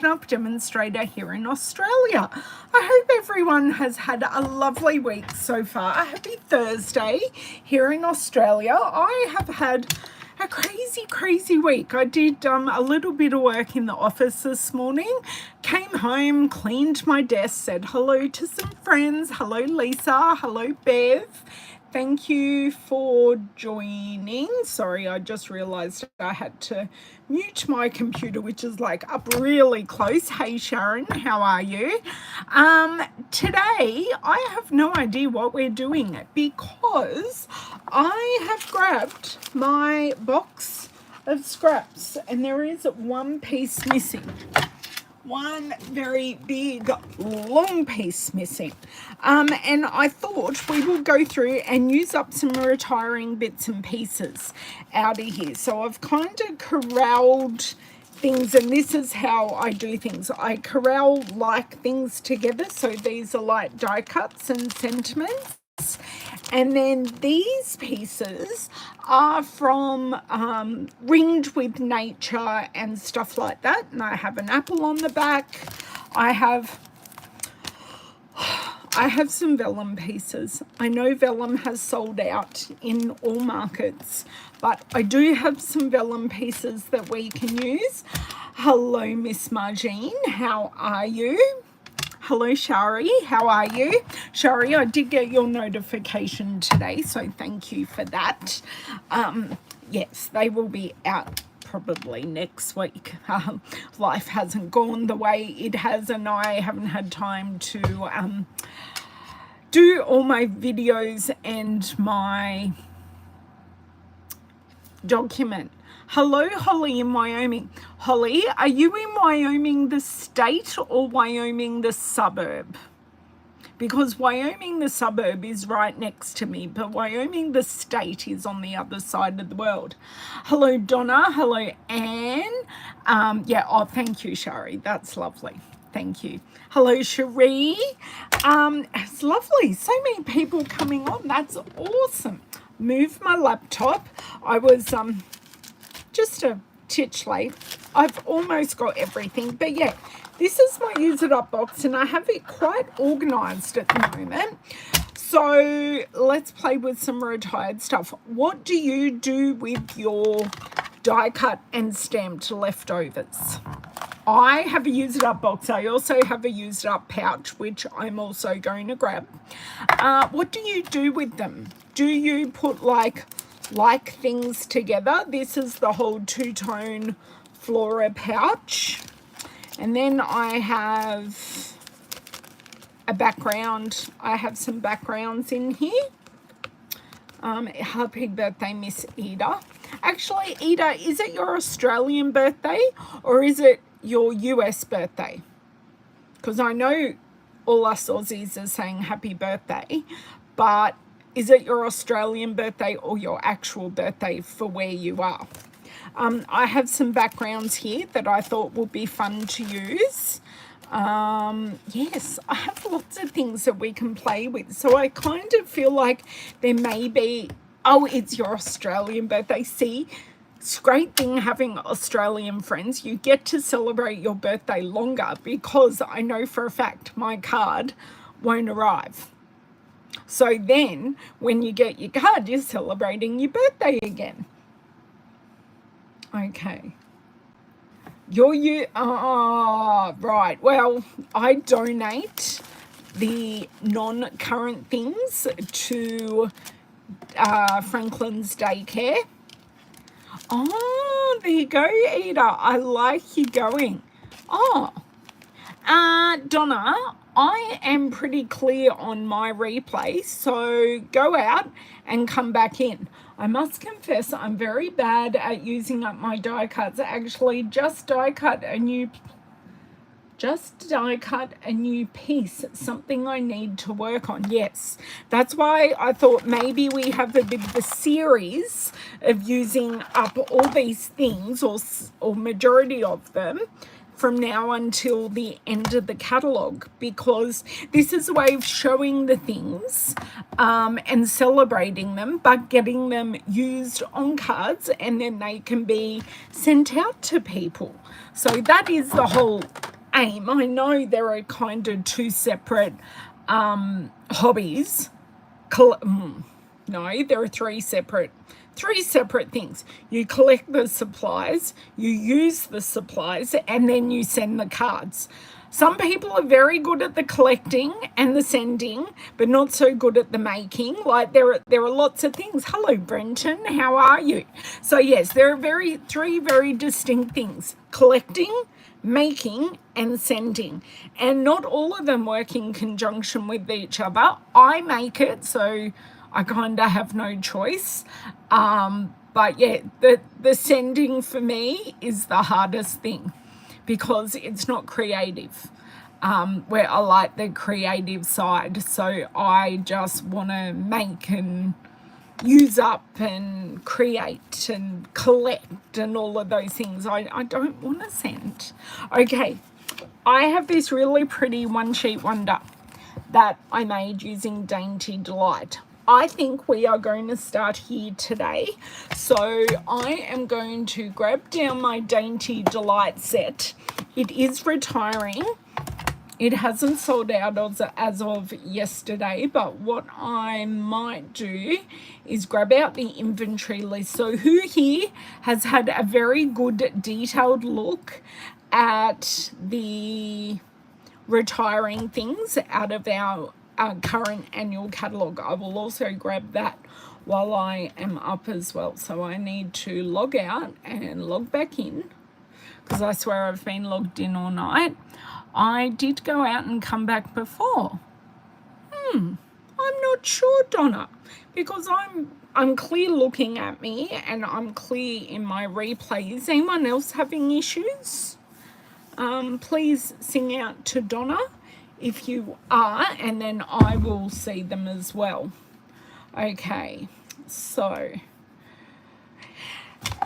up Demonstrator here in Australia. I hope everyone has had a lovely week so far. Happy Thursday here in Australia. I have had a crazy week. I did a little bit of work in the office this morning, came home, cleaned my desk, said hello to some friends. Hello Lisa, hello Bev. Thank you for joining. Sorry, I just realized I had to mute my computer, which is like up really close. Hey Sharon, how are you? Today I have no idea what we're doing because I have grabbed my box of scraps and there is one piece missing. One very big long piece missing, and I thought we will go through and use up some retiring bits and pieces out of here. So I've kind of corralled things, and this is how I do things. I corral like things together, so these are like die cuts and sentiments. And then these pieces are from Ringed with Nature and stuff like that. And I have an apple on the back. I have some vellum pieces. I know vellum has sold out in all markets, but I do have some vellum pieces that we can use. Hello, Miss Margine. How are you? Hello, Shari. How are you? Shari, I did get your notification today, so thank you for that. Yes, they will be out probably next week. Life hasn't gone the way it has, and I haven't had time to do all my videos and my document. Hello, Holly in Wyoming. Holly, are you in Wyoming the state or Wyoming the suburb? Because Wyoming the suburb is right next to me, but Wyoming the state is on the other side of the world. Hello, Donna. Hello, Anne. Yeah, oh, thank you, Shari. That's lovely. Thank you. Hello, Cherie. It's lovely. So many people coming on. That's awesome. Move my laptop. I was just a titch late. I've almost got everything, but yeah, this is my use it up box and I have it quite organized at the moment. So let's play with some retired stuff. What do you do with your die cut and stamped leftovers? I have a use it up box. I also have a use it up pouch, which I'm also going to grab. What do you do with them? Do you put like things together? This is the whole two-tone flora pouch, and then I have a background. I have some backgrounds in here. Happy birthday, Miss Ida. Actually, Ida, is it your Australian birthday or is it your US birthday? Because I know all us Aussies are saying happy birthday, but is it your Australian birthday or your actual birthday for where you are? I have some backgrounds here that I thought would be fun to use. Yes, I have lots of things that we can play with. So I kind of feel like there may be, oh, it's your Australian birthday. See, it's a great thing having Australian friends. You get to celebrate your birthday longer because I know for a fact my card won't arrive. So then when you get your card, you're celebrating your birthday again. Okay. Right. Well, I donate the non-current things to Franklin's daycare. Oh, there you go, Ada. I like you going. Oh, Donna, I am pretty clear on my replay, so go out and come back in. I must confess I'm very bad at using up my die cuts. Actually, just die cut a new piece, something I need to work on. Yes, that's why I thought maybe we have a bit of a series of using up all these things or majority of them from now until the end of the catalogue, because this is a way of showing the things and celebrating them, but getting them used on cards, and then they can be sent out to people. So that is the whole aim. I know there are kind of two separate hobbies. No, there are three separate things. You collect the supplies, you use the supplies, and then you send the cards. Some people are very good at the collecting and the sending, but not so good at the making. Like there are lots of things. Hello, Brenton, how are you? So yes, there are three very distinct things: collecting, making, and sending. And not all of them work in conjunction with each other. I make it, so I kind of have no choice. But yeah, the sending for me is the hardest thing, because it's not creative, where I like the creative side. So I just want to make and use up and create and collect and all of those things. I don't want to send. Okay, I have this really pretty one sheet wonder that I made using Dainty Delight. I think we are going to start here today. So I am going to grab down my Dainty Delight set. It is retiring. It hasn't sold out as of yesterday, but what I might do is grab out the inventory list. So who here has had a very good detailed look at the retiring things out of our current annual catalogue? I will also grab that while I am up as well. So I need to log out and log back in, because I swear I've been logged in all night. I did go out and come back before. I'm not sure, Donna, because I'm clear looking at me and I'm clear in my replay. Is anyone else having issues? Please sing out to Donna if you are, and then I will see them as well. Okay, so,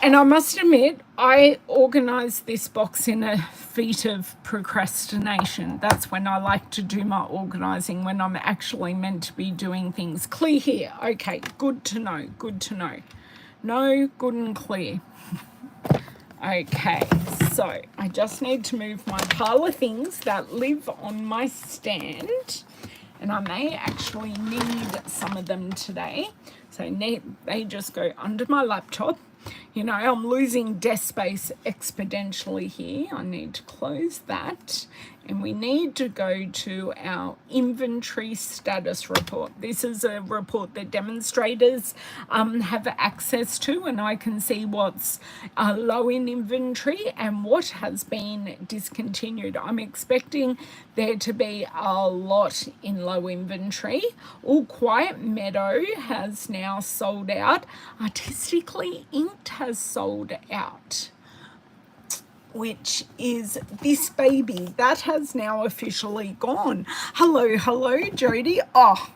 and I must admit, I organised this box in a feat of procrastination. That's when I like to do my organising, when I'm actually meant to be doing things. Clear here. Okay, good to know, good to know. No, good and clear. Okay, so I just need to move my pile of things that live on my stand, and I may actually need some of them today. So they just go under my laptop. You know, I'm losing desk space exponentially here. I need to close that. And we need to go to our inventory status report. This is a report that demonstrators have access to, and I can see what's low in inventory and what has been discontinued. I'm expecting there to be a lot in low inventory. All Quiet Meadow has now sold out. Artistically Inked has sold out, which is this baby. That has now officially gone. Hello, Jody. Oh,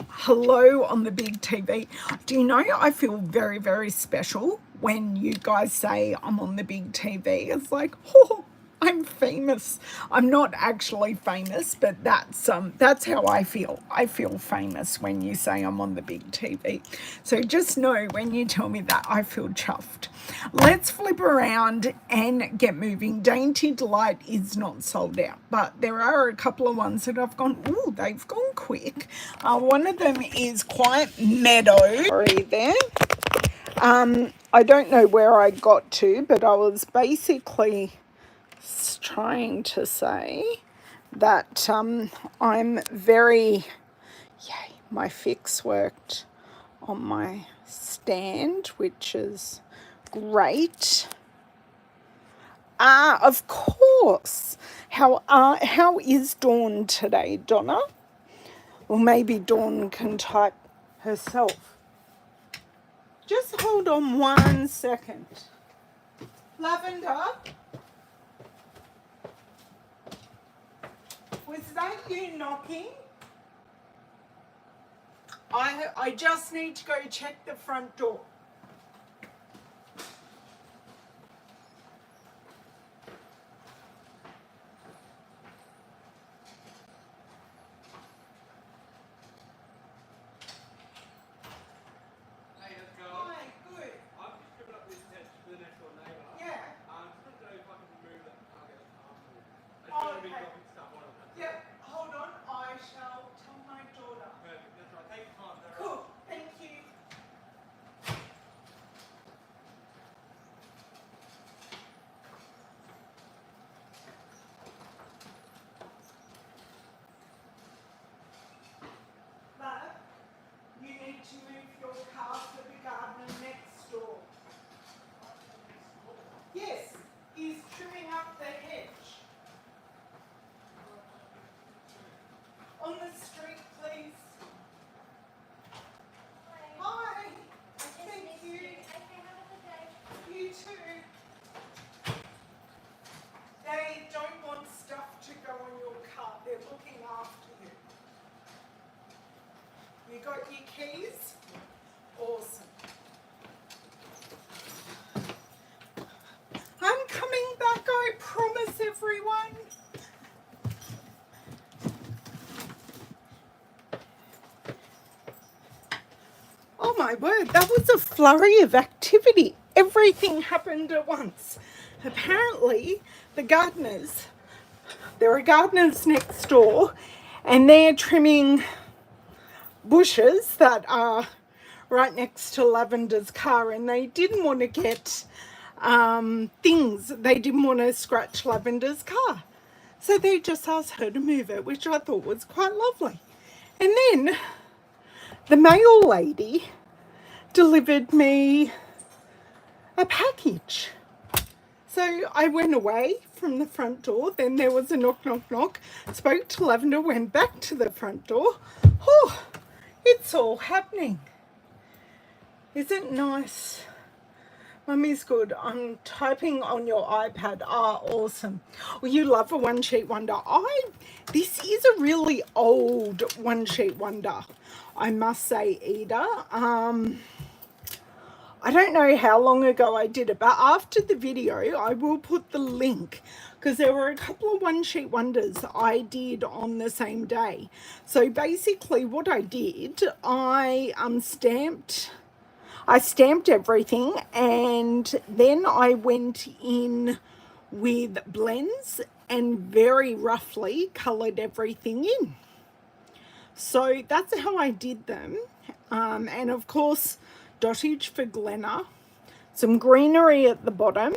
hello on the big TV. Do you know, I feel very, very special when you guys say I'm on the big TV. It's like, oh, I'm famous. I'm not actually famous, but that's how I feel. I feel famous when you say I'm on the big TV. So just know, when you tell me that, I feel chuffed. Let's flip around and get moving. Dainty Delight is not sold out, but there are a couple of ones that I've gone, ooh, they've gone quick. One of them is Quiet Meadow. Sorry there. I don't know where I got to, but I was basically trying to say that I'm very, yay, my fix worked on my stand, which is great. Of course. How is Dawn today, Donna? Or maybe Dawn can type herself. Just hold on 1 second. Lavender? Was that you knocking? I just need to go check the front door. Yep, hold on. I shall tell my daughter. Cool, thank you. Love, you need to move your car for the gardener next door. Yes, he's trimming up the hedge. On the street, please. Hi. Thank you. Okay, have a good day. You too. They don't want stuff to go on your car. They're looking after you. You got your keys? Awesome. I'm coming back, I promise everyone. Oh my word, that was a flurry of activity. Everything happened at once. Apparently, the gardeners, there are gardeners next door, and they're trimming bushes that are right next to Lavender's car, and they didn't want to get things, they didn't want to scratch Lavender's car. So they just asked her to move it, which I thought was quite lovely. And then the mail lady delivered me a package. So I went away from the front door, then there was a knock, knock, knock, spoke to Lavender, went back to the front door. Oh, it's all happening. Isn't it nice? Mummy's good. I'm typing on your iPad. Ah, awesome. Well, you love a one sheet wonder. This is a really old one sheet wonder, I must say, Ida. I don't know how long ago I did it, but after the video, I will put the link because there were a couple of one sheet wonders I did on the same day. So basically what I did, I stamped everything, and then I went in with blends and very roughly colored everything in. So that's how I did them. And of course, dottage for Glenna, some greenery at the bottom.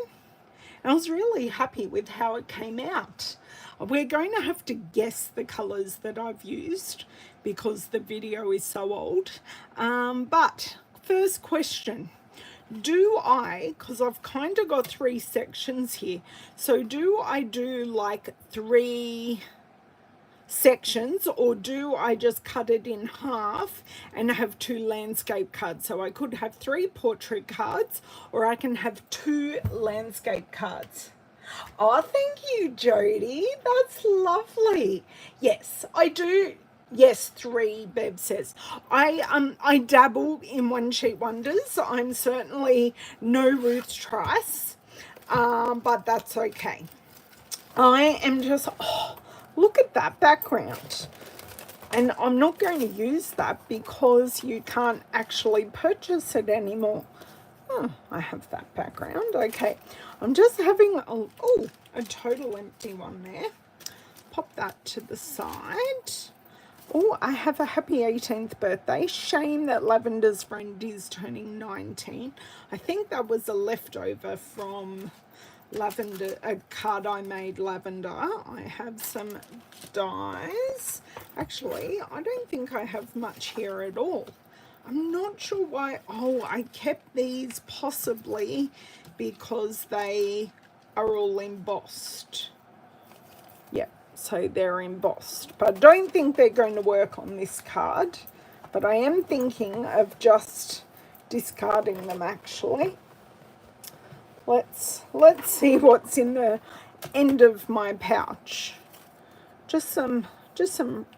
And I was really happy with how it came out. We're going to have to guess the colors that I've used because the video is so old. But first question, because I've kind of got 3 sections here, so do I do like 3 sections, or do I just cut it in half and have 2 landscape cards? So I could have 3 portrait cards, or I can have 2 landscape cards. Oh, thank you, Jody. That's lovely. Yes, I do. Yes, 3, Bev says. I dabble in one sheet wonders. I'm certainly no Ruth Trice, but that's okay. I am just, look at that background. And I'm not going to use that because you can't actually purchase it anymore. Oh, I have that background. Okay, I'm just having a total empty one there. Pop that to the side. Oh, I have a happy 18th birthday. Shame that Lavender's friend is turning 19. I think that was a leftover from Lavender, a card I made Lavender. I have some dies. Actually, I don't think I have much here at all. I'm not sure why. Oh, I kept these possibly because they are all embossed. Yep, so they're embossed. But I don't think they're going to work on this card. But I am thinking of just discarding them actually. Let's see what's in the end of my pouch. Just some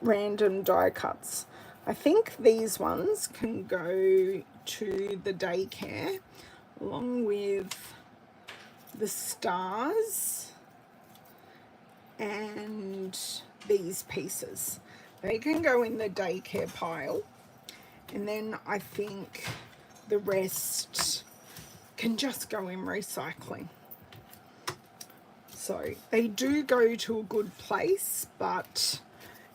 random die cuts. I think these ones can go to the daycare along with the stars and these pieces. They can go in the daycare pile, and then I think the rest can just go in recycling. So they do go to a good place, but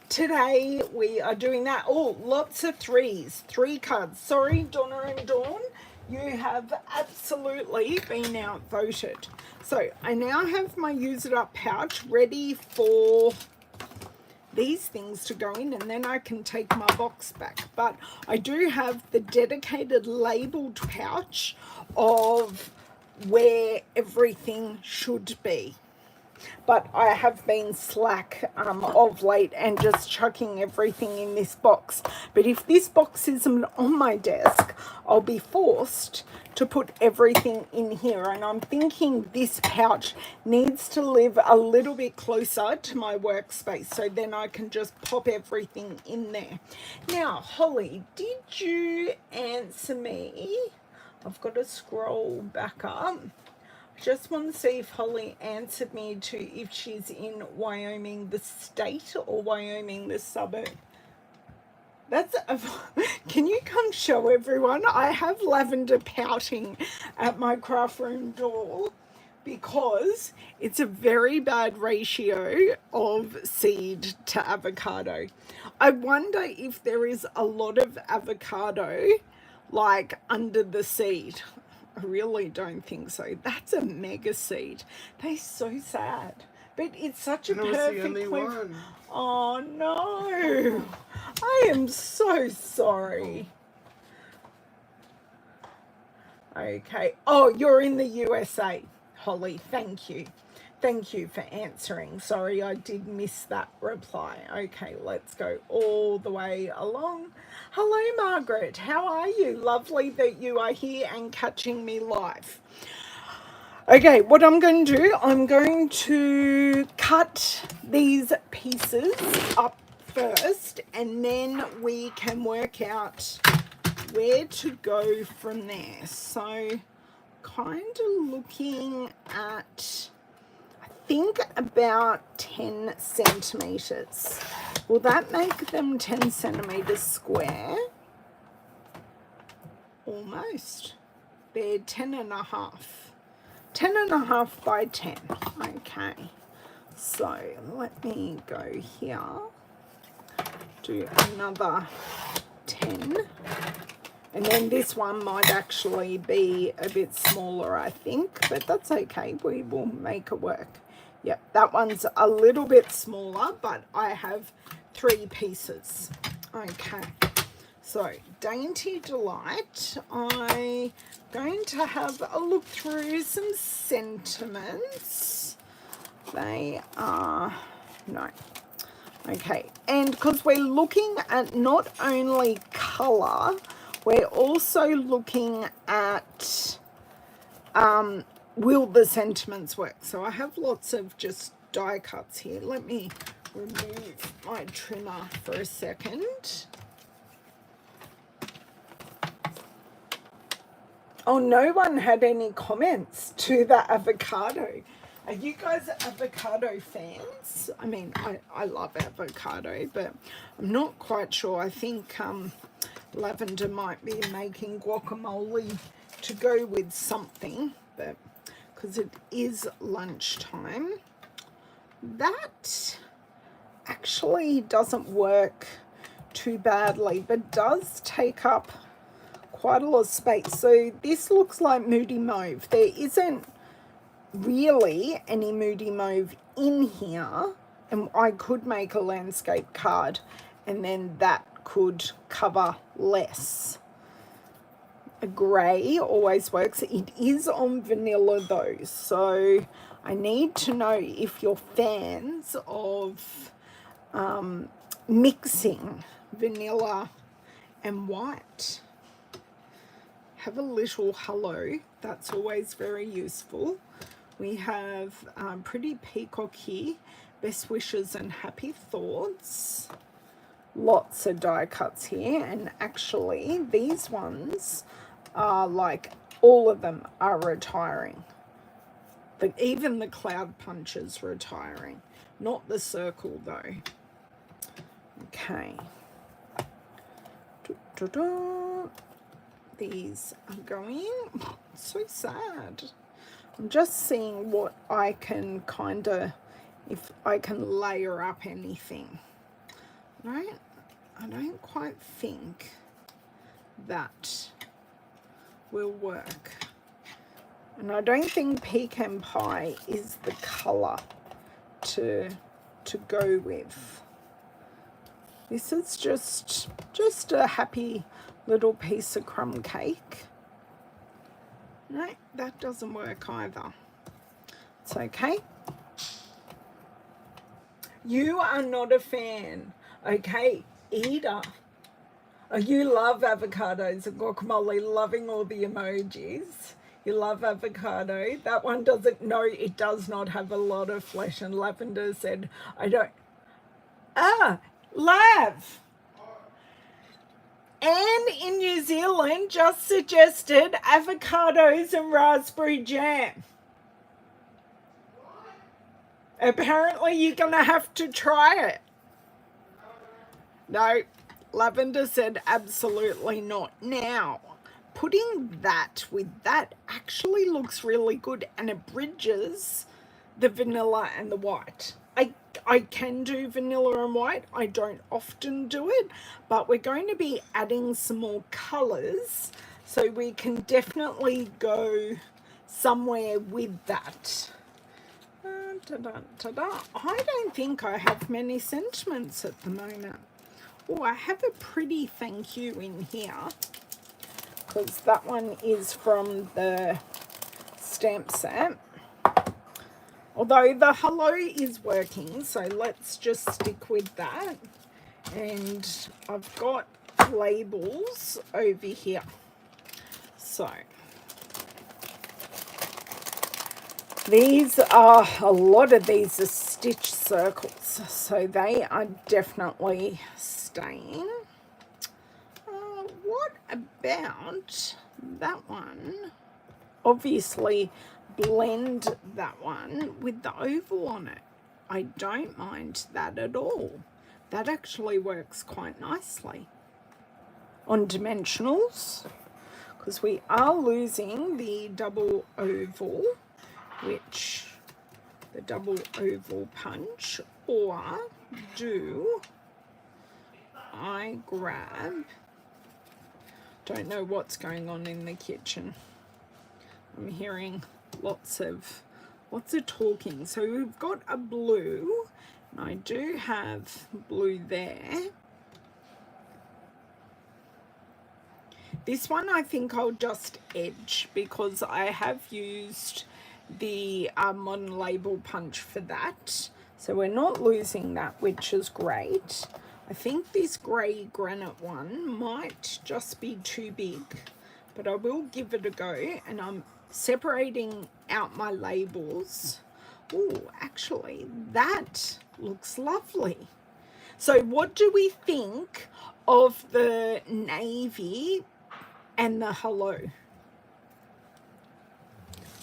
today we are doing that. Oh, lots of threes, 3 cards. Sorry, Donna and Dawn, you have absolutely been outvoted. So I now have my use it up pouch ready for these things to go in, and then I can take my box back. But I do have the dedicated labeled pouch of where everything should be. But I have been slack of late and just chucking everything in this box. But if this box isn't on my desk, I'll be forced to put everything in here. And I'm thinking this pouch needs to live a little bit closer to my workspace, so then I can just pop everything in there. Now, Holly, did you answer me? I've got to scroll back up. Just want to see if Holly answered me to if she's in Wyoming the state or Wyoming the suburb. Can you come show everyone? I have Lavender pouting at my craft room door because it's a very bad ratio of seed to avocado. I wonder if there is a lot of avocado like under the seed. I really don't think so. That's a mega seed. They're so sad. But it's such a perfect one. Oh no. I am so sorry. Okay. Oh, you're in the USA, Holly. Thank you. Thank you for answering. Sorry, I did miss that reply. Okay, let's go all the way along. Hello, Margaret. How are you? Lovely that you are here and catching me live. Okay, what I'm going to do, I'm going to cut these pieces up first, and then we can work out where to go from there. So, kind of looking at, I think about 10 centimeters. Will that make them 10 centimeters square? Almost. They're 10 and a half. 10 and a half by 10. Okay. So let me go here. Do another 10. And then this one might actually be a bit smaller, I think, but that's okay. We will make it work. Yep, that one's a little bit smaller, but I have 3 pieces. Okay. So, Dainty Delight, I'm going to have a look through some sentiments. They are, no. Okay, and because we're looking at not only colour, we're also looking at will the sentiments work. So I have lots of just die cuts here. Let me remove my trimmer for a second. Oh, no one had any comments to the avocado. Are you guys avocado fans? I mean, I love avocado, but I'm not quite sure. I think Lavender might be making guacamole to go with something, but because it is lunchtime. That actually doesn't work too badly, but does take up quite a lot of space. So this looks like Moody Mauve. There isn't really any Moody Mauve in here, and I could make a landscape card and then that could cover less. A grey always works. It is on vanilla though, so I need to know if you're fans of mixing vanilla and white. Have a little hello. That's always very useful. We have Pretty Peacock here. Best wishes and happy thoughts. Lots of die cuts here, and actually these ones are like, all of them are retiring. Even the cloud punches retiring. Not the circle though. Okay. These are going. So sad. I'm just seeing what I can kind of, if I can layer up anything. Right? I don't quite think that will work. And I don't think pecan pie is the colour to go with. This is just a happy little piece of crumb cake. No, that doesn't work either. It's okay. You are not a fan, okay, Ida. Oh, you love avocados and guacamole, loving all the emojis. You love avocado. That one doesn't, no, it does not have a lot of flesh. And Lavender said, I don't. Ah, Lav. Anne in New Zealand just suggested avocados and raspberry jam. Apparently you're going to have to try it. No, Lavender said absolutely not. Now, putting that with that actually looks really good, and it bridges the vanilla and the white. I can do vanilla and white. I don't often do it, but we're going to be adding some more colors, so we can definitely go somewhere with that. I don't think I have many sentiments at the moment. Oh, I have a pretty thank you in here, because that one is from the stamp set. Although the hello is working, so let's just stick with that. And I've got labels over here. So these are, a lot of these are stitch circles, so they are definitely staying. What about that one? Obviously blend that one with the oval on it. I don't mind that at all. That actually works quite nicely on dimensionals, because we are losing the double oval, which the double oval punch, or do I grab, don't know what's going on in the kitchen. I'm hearing lots of talking. So we've got a blue, and I do have blue there. This one I think I'll just edge, because I have used the modern label punch for that, so we're not losing that, which is great. I think this grey granite one might just be too big, but I will give it a go, and I'm separating out my labels. Oh, actually, that looks lovely. So what do we think of the navy and the hello?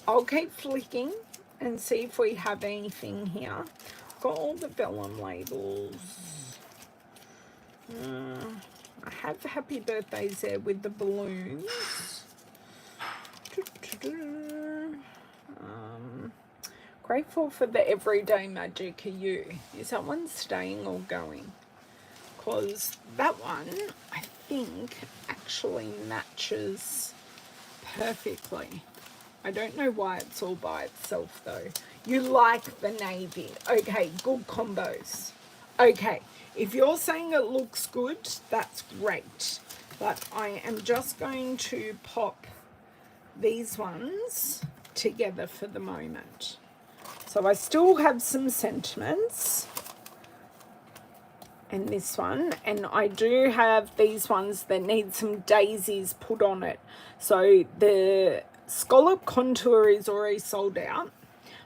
I'll keep flicking and see if we have anything here. Got all the vellum labels. I have happy birthdays there with the balloons. Grateful for the everyday magic. Are you? Is that one staying or going? Because that one, I think, actually matches perfectly. I don't know why it's all by itself though. You like the navy. Okay, good combos. Okay, if you're saying it looks good, that's great. But I am just going to pop these ones together for the moment. So I still have some sentiments. And this one, and I do have these ones that need some daisies put on it. So the scallop contour is already sold out,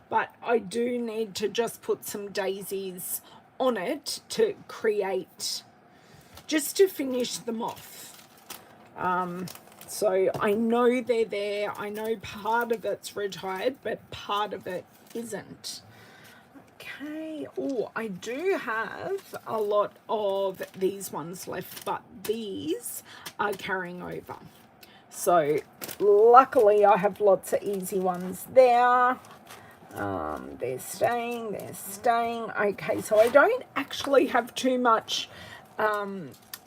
but I do need to just put some daisies on it to create, just to finish them off. So I know they're there. I know part of it's retired, but part of it isn't. Okay, oh, I do have a lot of these ones left, but these are carrying over. So luckily I have lots of easy ones there. They're staying. Okay, so I don't actually have too much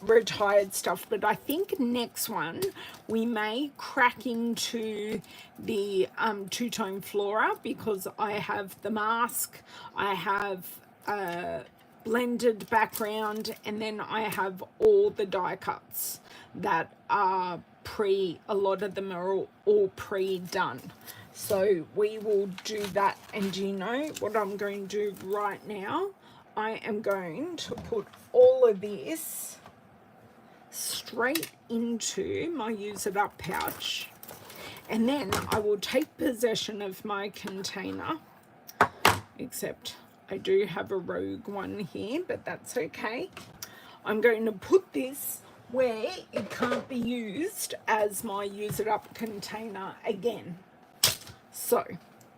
retired stuff, but I think next one we may crack into the two-tone flora, because I have the mask, I have a blended background, and then I have all the die cuts that are a lot of them are all pre-done. So we will do that. And do you know what I'm going to do right now? I am going to put all of this straight into my use it up pouch, and then I will take possession of my container, except I do have a rogue one here, but that's okay. I'm going to put this where it can't be used as my use it up container again. So,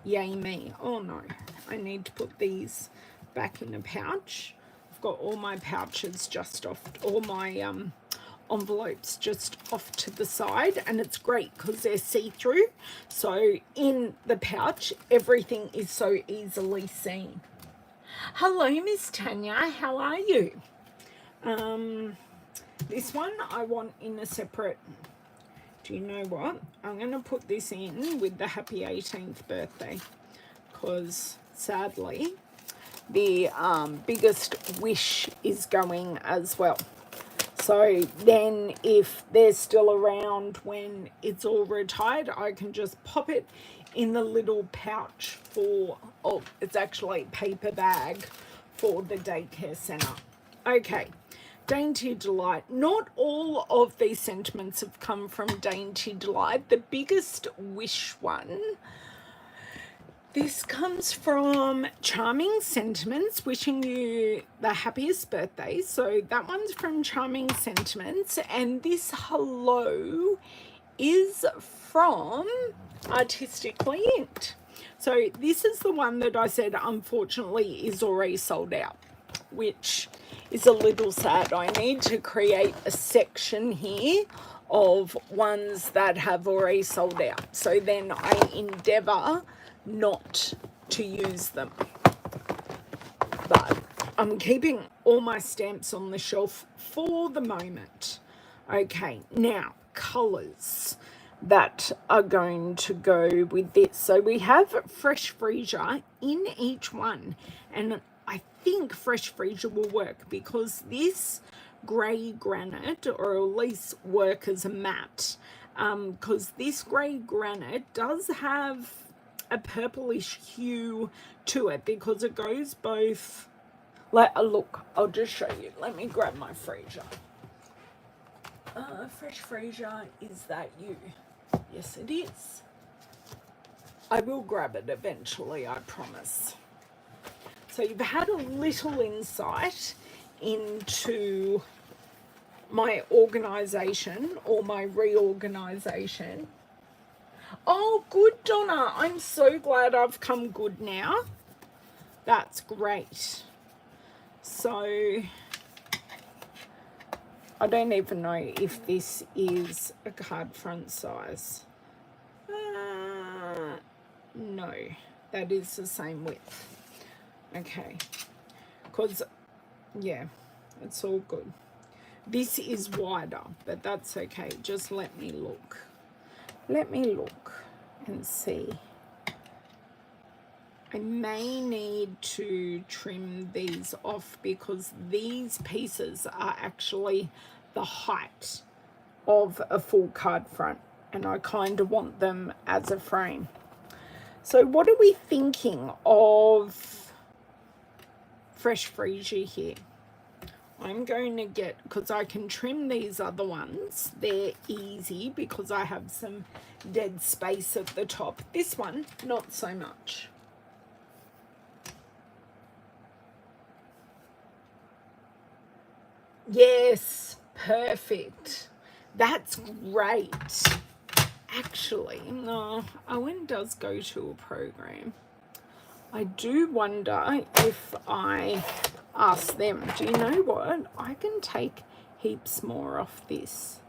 yay me. Oh no, I need to put these back in a pouch. I've got all my pouches just off, all my envelopes just off to the side, and it's great because they're see-through. So in the pouch, everything is so easily seen. Hello, Miss Tanya, how are you? This one I want in a separate, do you know what? I'm going to put this in with the happy 18th birthday, because sadly the biggest wish is going as well. So then if they're still around when it's all retired, I can just pop it in the little pouch for, oh, it's actually a paper bag for the daycare centre. Okay. Dainty Delight. Not all of these sentiments have come from Dainty Delight. The biggest wish one, this comes from Charming Sentiments, wishing you the happiest birthday. So that one's from Charming Sentiments, and this hello is from Artistically Inked. So this is the one that I said unfortunately is already sold out, which is a little sad. I need to create a section here of ones that have already sold out, so then I endeavour not to use them. But I'm keeping all my stamps on the shelf for the moment. Okay, now colours that are going to go with this. So we have Fresh Freesia in each one, and I think Fresh Freesia will work because this grey granite, or at least work as a matte, because this grey granite does have a purplish hue to it, because it goes both, like, look, I'll just show you. Let me grab my Freesia. Fresh Freesia, is that you? Yes, it is. I will grab it eventually, I promise. So you've had a little insight into my organisation, or my reorganisation. Oh, good, Donna. I'm so glad I've come good now. That's great. So I don't even know if this is a card front size. No, that is the same width. Okay, because, yeah, it's all good. This is wider, but that's okay. Just let me look. Let me look and see. I may need to trim these off because these pieces are actually the height of a full card front, and I kind of want them as a frame. So what are we thinking of Fresh Freesia here? I'm going to get, because I can trim these other ones, they're easy because I have some dead space at the top. This one, not so much. Yes, perfect. That's great. Actually, no, Owen does go to a program. I do wonder if I ask them, do you know what? I can take heaps more off this.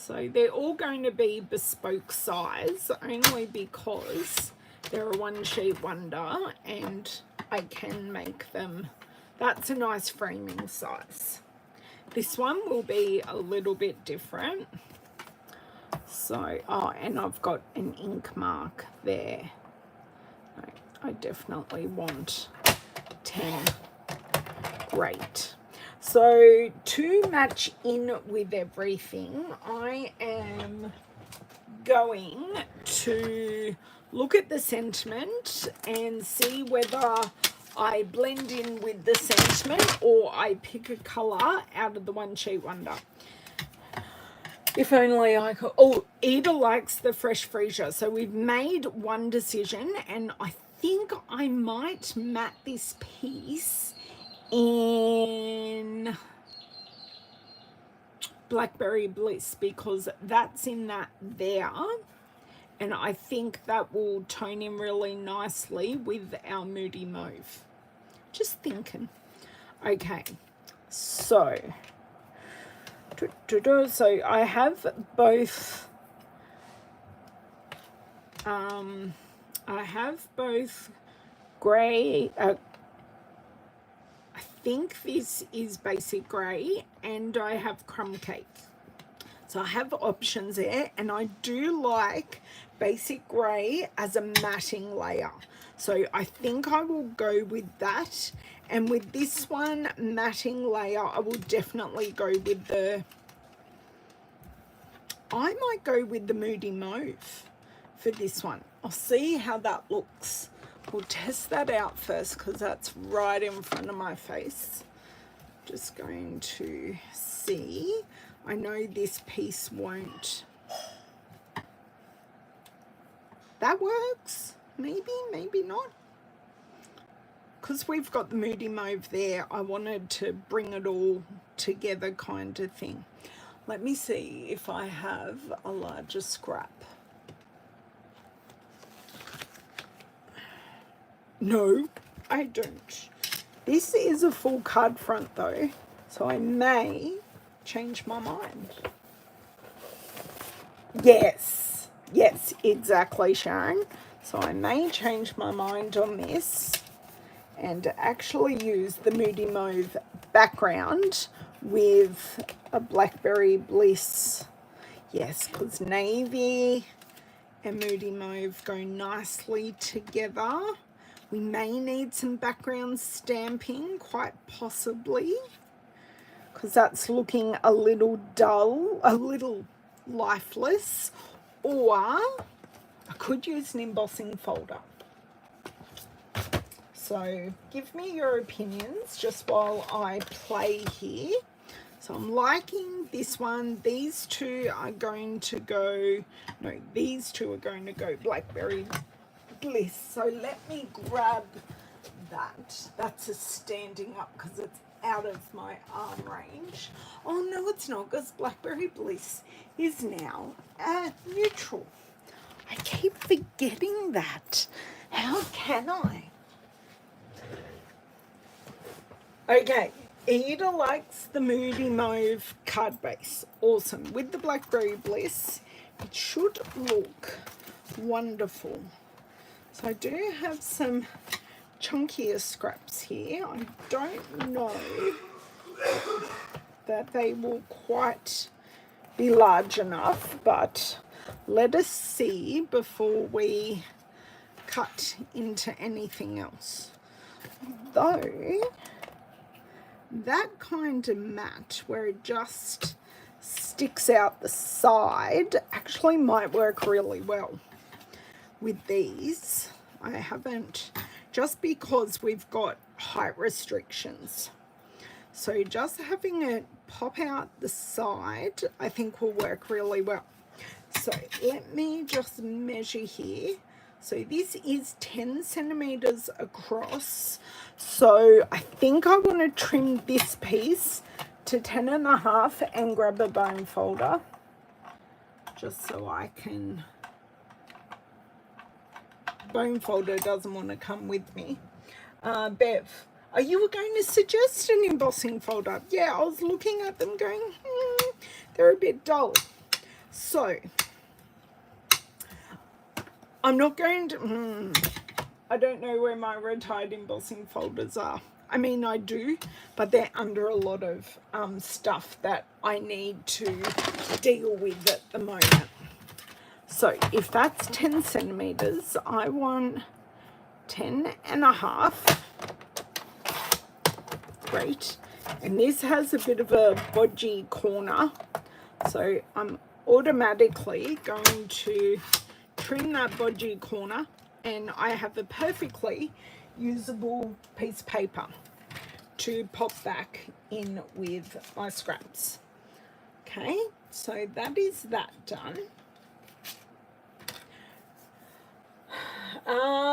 So they're all going to be bespoke size, only because they're a one sheet wonder and I can make them. That's a nice framing size. This one will be a little bit different. So, oh, and I've got an ink mark there. I definitely want 10. Great. So to match in with everything, I am going to look at the sentiment and see whether I blend in with the sentiment or I pick a colour out of the one sheet wonder. If only I could. Oh, Eda likes the fresh freesia. So we've made one decision, and I think I might mat this piece in Blackberry Bliss because that's in that there, and I think that will tone in really nicely with our Moody Mauve. Just thinking. Okay, so I have both grey, I think this is basic grey, and I have crumb cake. So I have options there, and I do like basic grey as a matting layer. So I think I will go with that. And with this one matting layer, I will definitely go with the, I might go with the Moody Mauve for this one. I'll see how that looks. We'll test that out first because that's right in front of my face. Just going to see. I know this piece won't. That works. Maybe, maybe not. Because we've got the Moody Mauve there, I wanted to bring it all together kind of thing. Let me see if I have a larger scrap. No, I don't. This is a full card front though, so I may change my mind. Yes, yes, exactly, Sharon. So I may change my mind on this and actually use the Moody Mauve background with a Blackberry Bliss. Yes, because navy and Moody Mauve go nicely together. We may need some background stamping, quite possibly, because that's looking a little dull, a little lifeless, or I could use an embossing folder. So give me your opinions just while I play here. So I'm liking this one. These two are going to go, no, these two are going to go Blackberry Bliss. So let me grab that. That's a standing up because it's out of my arm range. Oh no, it's not, because Blackberry Bliss is now neutral. I keep forgetting that. How can I? Okay, Eda likes the Moody Mauve card base. Awesome. With the Blackberry Bliss, it should look wonderful. So I do have some chunkier scraps here. I don't know that they will quite be large enough, but let us see before we cut into anything else. Though that kind of mat where it just sticks out the side actually might work really well with these. I haven't, just because we've got height restrictions. So just having it pop out the side I think will work really well. So let me just measure here. So this is 10 centimeters across. So I think I want to trim this piece to 10.5 and grab a bone folder just so I can. Bone folder doesn't want to come with me. Bev, are you going to suggest an embossing folder? Yeah, I was looking at them going, they're a bit dull. So I'm not going to, I don't know where my retired embossing folders are. I mean, I do, but they're under a lot of stuff that I need to deal with at the moment. So if that's 10 centimeters, I want 10.5. Great. And this has a bit of a bodgy corner, so I'm automatically going to trim that bodgy corner, and I have a perfectly usable piece of paper to pop back in with my scraps. Okay, so that is that done.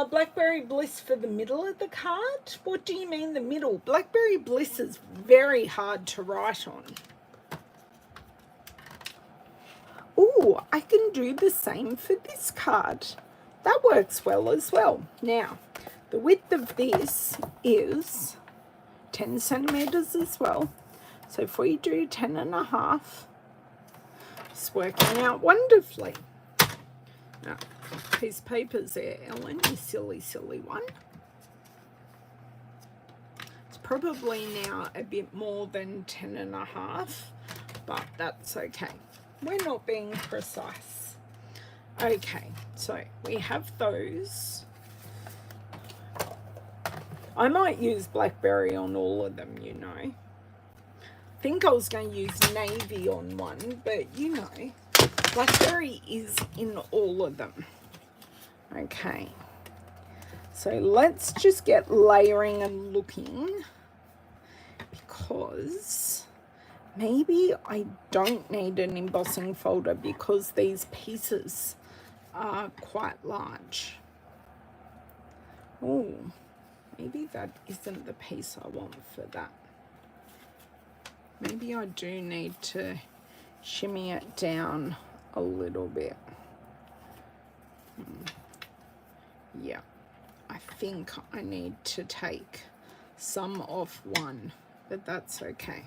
Blackberry Bliss for the middle of the card. What do you mean the middle? Blackberry Bliss is very hard to write on. Oh, I can do the same for this card. That works well as well. Now, the width of this is 10 centimeters as well. So if we do 10.5, it's working out wonderfully. Now, piece of paper's there, Ellen, you silly, silly one. It's probably now a bit more than 10.5, but that's okay. We're not being precise. Okay, so we have those. I might use blackberry on all of them, you know. I think I was going to use navy on one, but you know, blackberry is in all of them. Okay, so let's just get layering and looking, because maybe I don't need an embossing folder because these pieces are quite large. Oh, maybe that isn't the piece I want for that. Maybe I do need to shimmy it down a little bit. Yeah, I think I need to take some off one, but that's okay.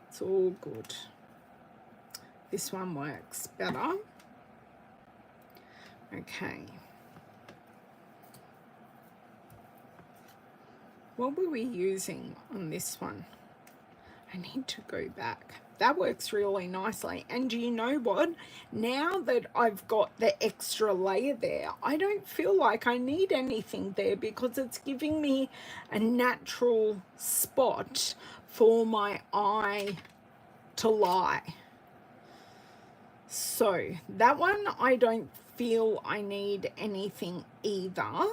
It's all good. This one works better. Okay. What were we using on this one? I need to go back. That works really nicely. And do you know what? Now that I've got the extra layer there, I don't feel like I need anything there because it's giving me a natural spot for my eye to lie. So that one, I don't feel I need anything either.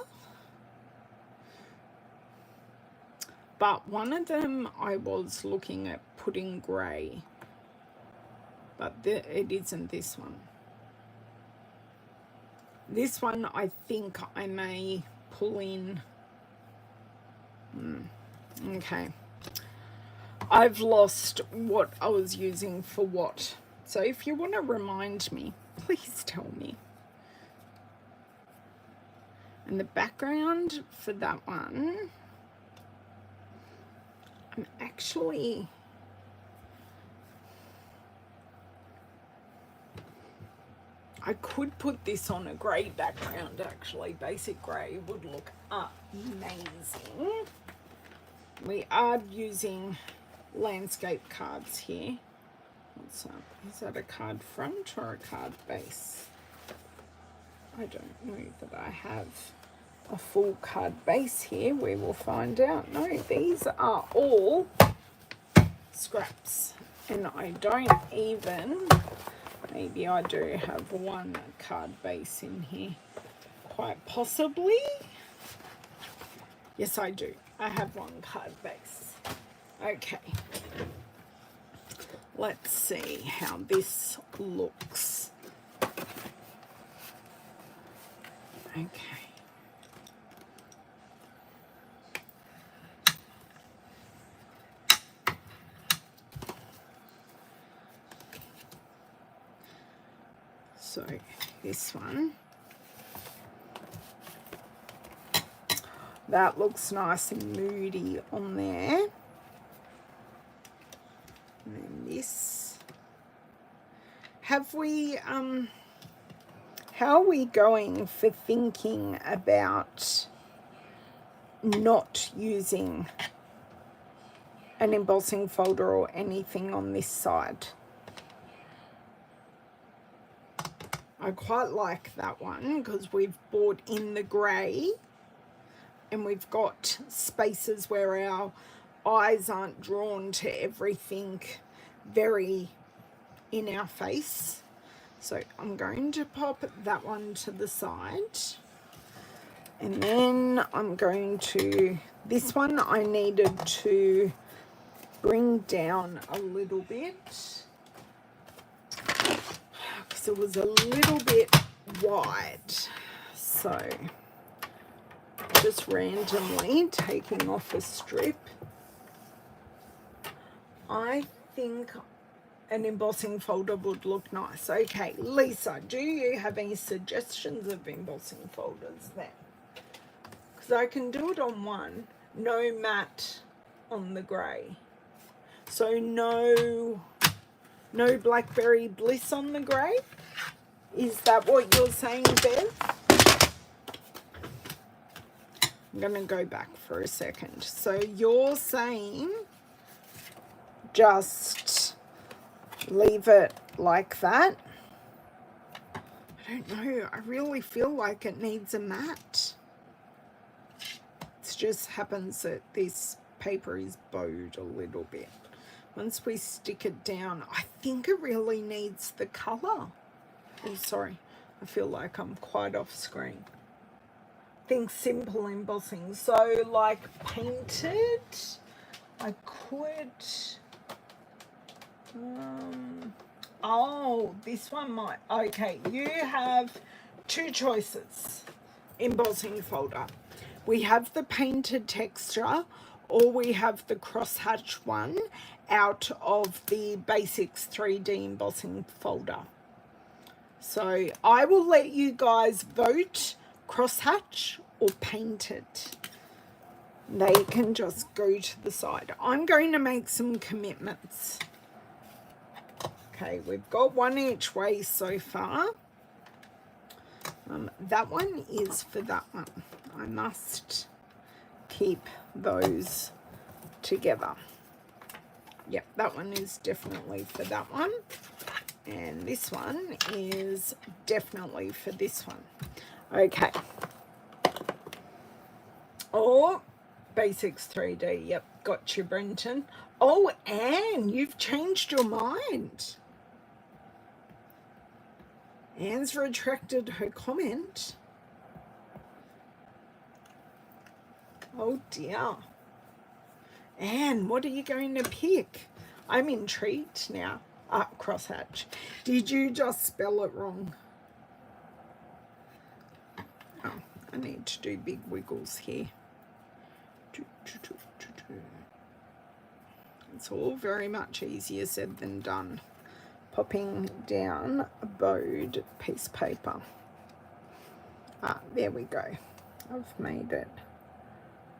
But one of them I was looking at putting grey, but it isn't this one. This one I think I may pull in. Okay. I've lost what I was using for what. So if you want to remind me, please tell me. And the background for that one, I'm actually, I could put this on a grey background actually. Basic grey would look amazing. We are using landscape cards here. What's up? Is that a card front or a card base? I don't know that I have a full card base here. We will find out. No, these are all scraps, and I don't even, maybe I do have one card base in here, quite possibly. Yes, I do. I have one card base. Okay, let's see how this looks. Okay. So this one, that looks nice and moody on there. And then this. have we, how are we going for thinking about not using an embossing folder or anything on this side? I quite like that one because we've brought in the grey and we've got spaces where our eyes aren't drawn to everything very in our face. So I'm going to pop that one to the side. And then I'm going to, this one I needed to bring down a little bit because it was a little bit wide. So just randomly taking off a strip. I think an embossing folder would look nice. Okay, Lisa, do you have any suggestions of embossing folders then? Because I can do it on one, no matte on the grey. So no Blackberry Bliss on the grey? Is that what you're saying, Bev? I'm going to go back for a second. So you're saying just leave it like that? I don't know. I really feel like it needs a matte. It just happens that this paper is bowed a little bit. Once we stick it down, I think it really needs the colour. Oh, sorry. I feel like I'm quite off screen. Think simple embossing. So, like painted, I could... oh, this one might... Okay, you have two choices. Embossing folder. We have the painted texture, or we have the crosshatch one out of the Basics 3D embossing folder. So I will let you guys vote crosshatch or painted. They can just go to the side. I'm going to make some commitments. Okay, we've got one each way so far. That one is for that one. I must keep those together. Yep, that one is definitely for that one. And this one is definitely for this one. Okay. Oh, Basics 3D. Yep, got you, Brenton. Oh, Anne, you've changed your mind. Anne's retracted her comment. Oh dear. Anne, what are you going to pick? I'm intrigued now. Ah, crosshatch. Did you just spell it wrong? Oh, I need to do big wiggles here. It's all very much easier said than done. Popping down a bowed piece of paper. Ah, there we go. I've made it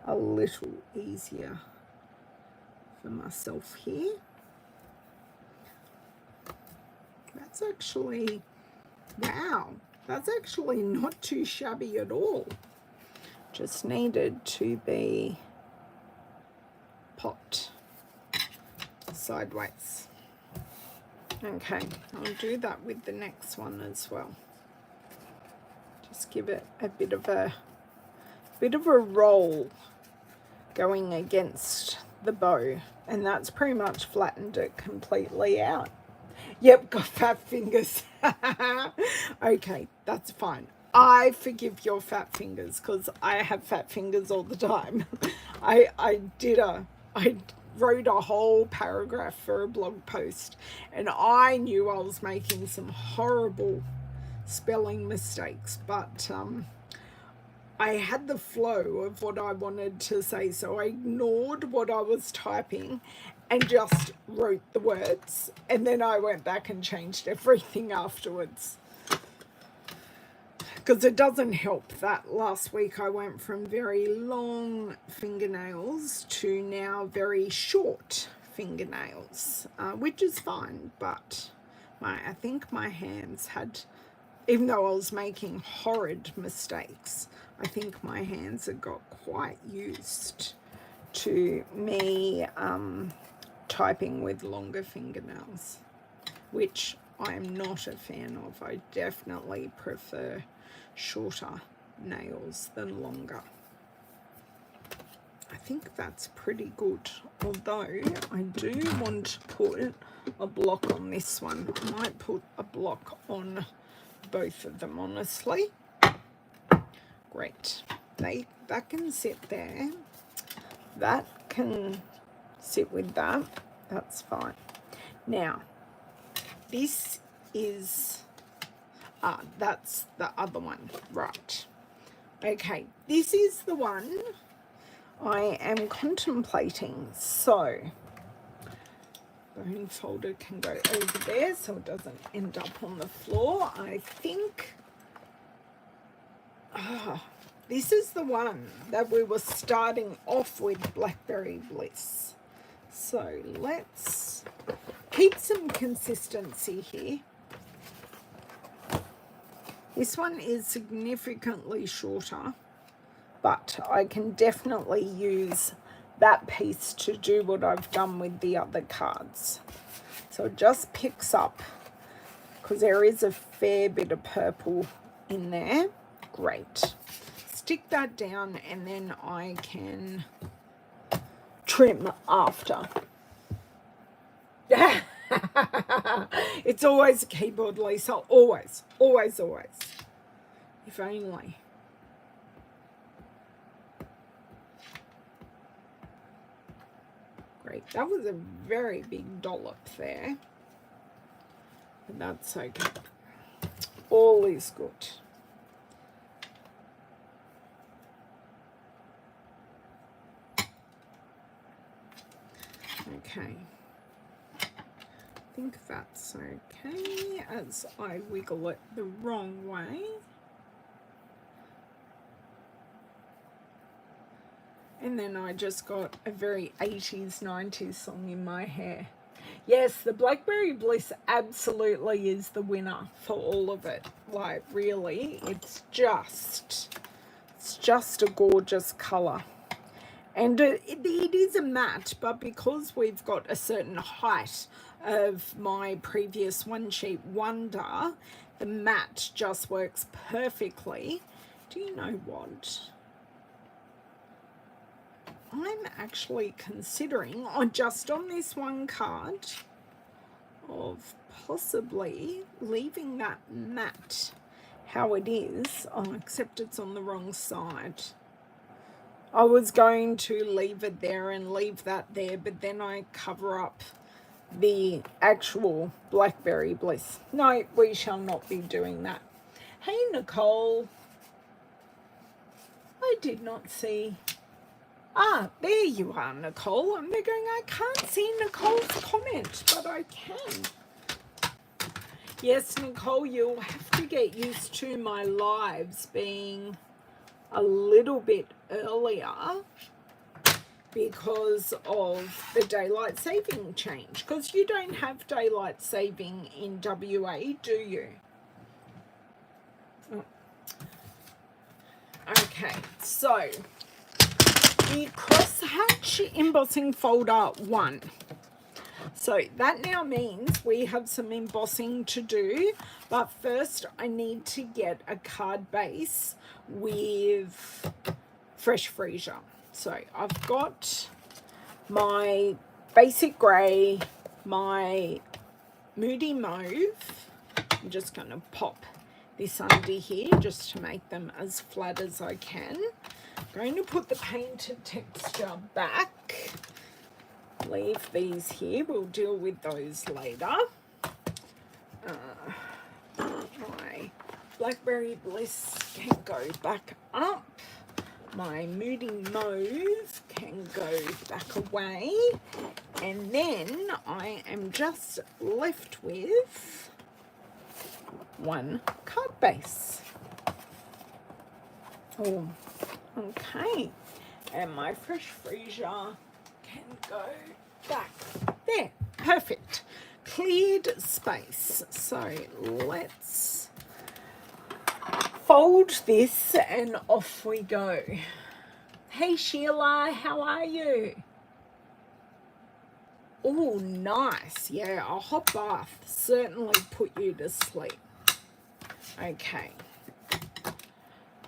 a little easier for myself here. That's actually, wow, that's actually not too shabby at all. Just needed to be popped sideways. Okay, I'll do that with the next one as well. Just give it a bit of a roll going against the bow, and that's pretty much flattened it completely out. Yep, got fat fingers. Okay, that's fine. I forgive your fat fingers because I have fat fingers all the time. I wrote a whole paragraph for a blog post, and I knew I was making some horrible spelling mistakes, but I had the flow of what I wanted to say, so I ignored what I was typing and just wrote the words, and then I went back and changed everything afterwards. Because it doesn't help that last week I went from very long fingernails to now very short fingernails, which is fine, but I think my hands had, even though I was making horrid mistakes, I think my hands had got quite used to me typing with longer fingernails, which I'm not a fan of. I definitely prefer shorter nails than longer. I think that's pretty good, although I do want to put a block on this one. I might put a block on both of them, honestly. Great. That can sit there. That can sit with that. That's fine. Now, this is... that's the other one. Right. Okay, this is the one I am contemplating. So, bone folder can go over there so it doesn't end up on the floor. I think this is the one that we were starting off with, Blackberry Bliss. So let's keep some consistency here. This one is significantly shorter, but I can definitely use that piece to do what I've done with the other cards. So it just picks up, because there is a fair bit of purple in there. Great. Stick that down and then I can trim after. It's always a keyboard, Lisa. Always, always, always. If only. Great. That was a very big dollop there. But that's okay. All is good. Okay. I think that's okay as I wiggle it the wrong way. And then I just got a very 80s, 90s song in my hair. Yes, the Blackberry Bliss absolutely is the winner for all of it. Like, really, it's just a gorgeous colour. And it is a matte, but because we've got a certain height of my previous One Sheet Wonder, the matte just works perfectly. Do you know what? I'm actually considering, just on this one card, of possibly leaving that matte how it is. Oh, except it's on the wrong side. I was going to leave it there and leave that there, but then I cover up the actual Blackberry Bliss. No, we shall not be doing that. Hey, Nicole. I did not see... Ah, there you are, Nicole. I'm there going, I can't see Nicole's comment, but I can. Yes, Nicole, you'll have to get used to my lives being a little bit earlier because of the daylight saving change. Because you don't have daylight saving in WA, do you? Oh. Okay, so... the crosshatch embossing folder 1. So that now means we have some embossing to do, but first I need to get a card base with fresh freesia. So I've got my basic grey, my moody mauve. I'm just going to pop this under here just to make them as flat as I can. I'm going to put the painted texture back. Leave these here. We'll deal with those later. My Blackberry Bliss can go back up. My Moody Mauve can go back away. And then I am just left with one card base. Oh, okay. And my fresh freesia can go back there. Perfect. cleared space. So let's fold this and off we go. Hey Sheila, how are you? Oh, nice. Yeah, a hot bath certainly put you to sleep. Okay.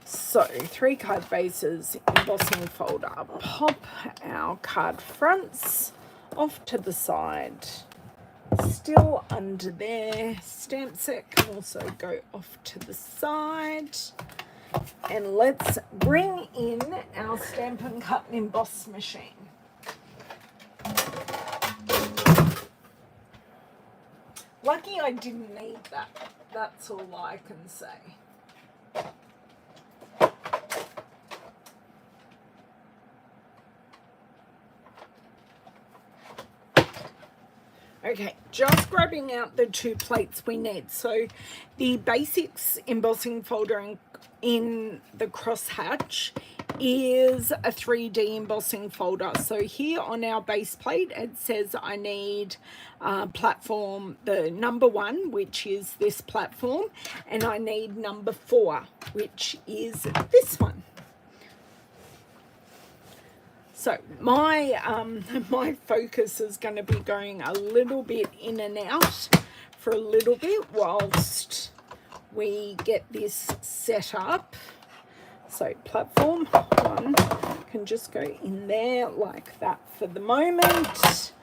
So 3 card bases, embossing folder. Pop our card fronts off to the side. Still under there. Stamp set can also go off to the side. And let's bring in our Stampin' Cut and Emboss machine. Lucky I didn't need that. That's all I can say. Okay, just grabbing out the 2 plates we need. So the basics embossing folder in the crosshatch is a 3D embossing folder. So here on our base plate, it says I need platform, the number 1, which is this platform, and I need number 4, which is this one. So my my focus is going to be going a little bit in and out for a little bit whilst we get this set up. So platform 1 can just go in there like that for the moment.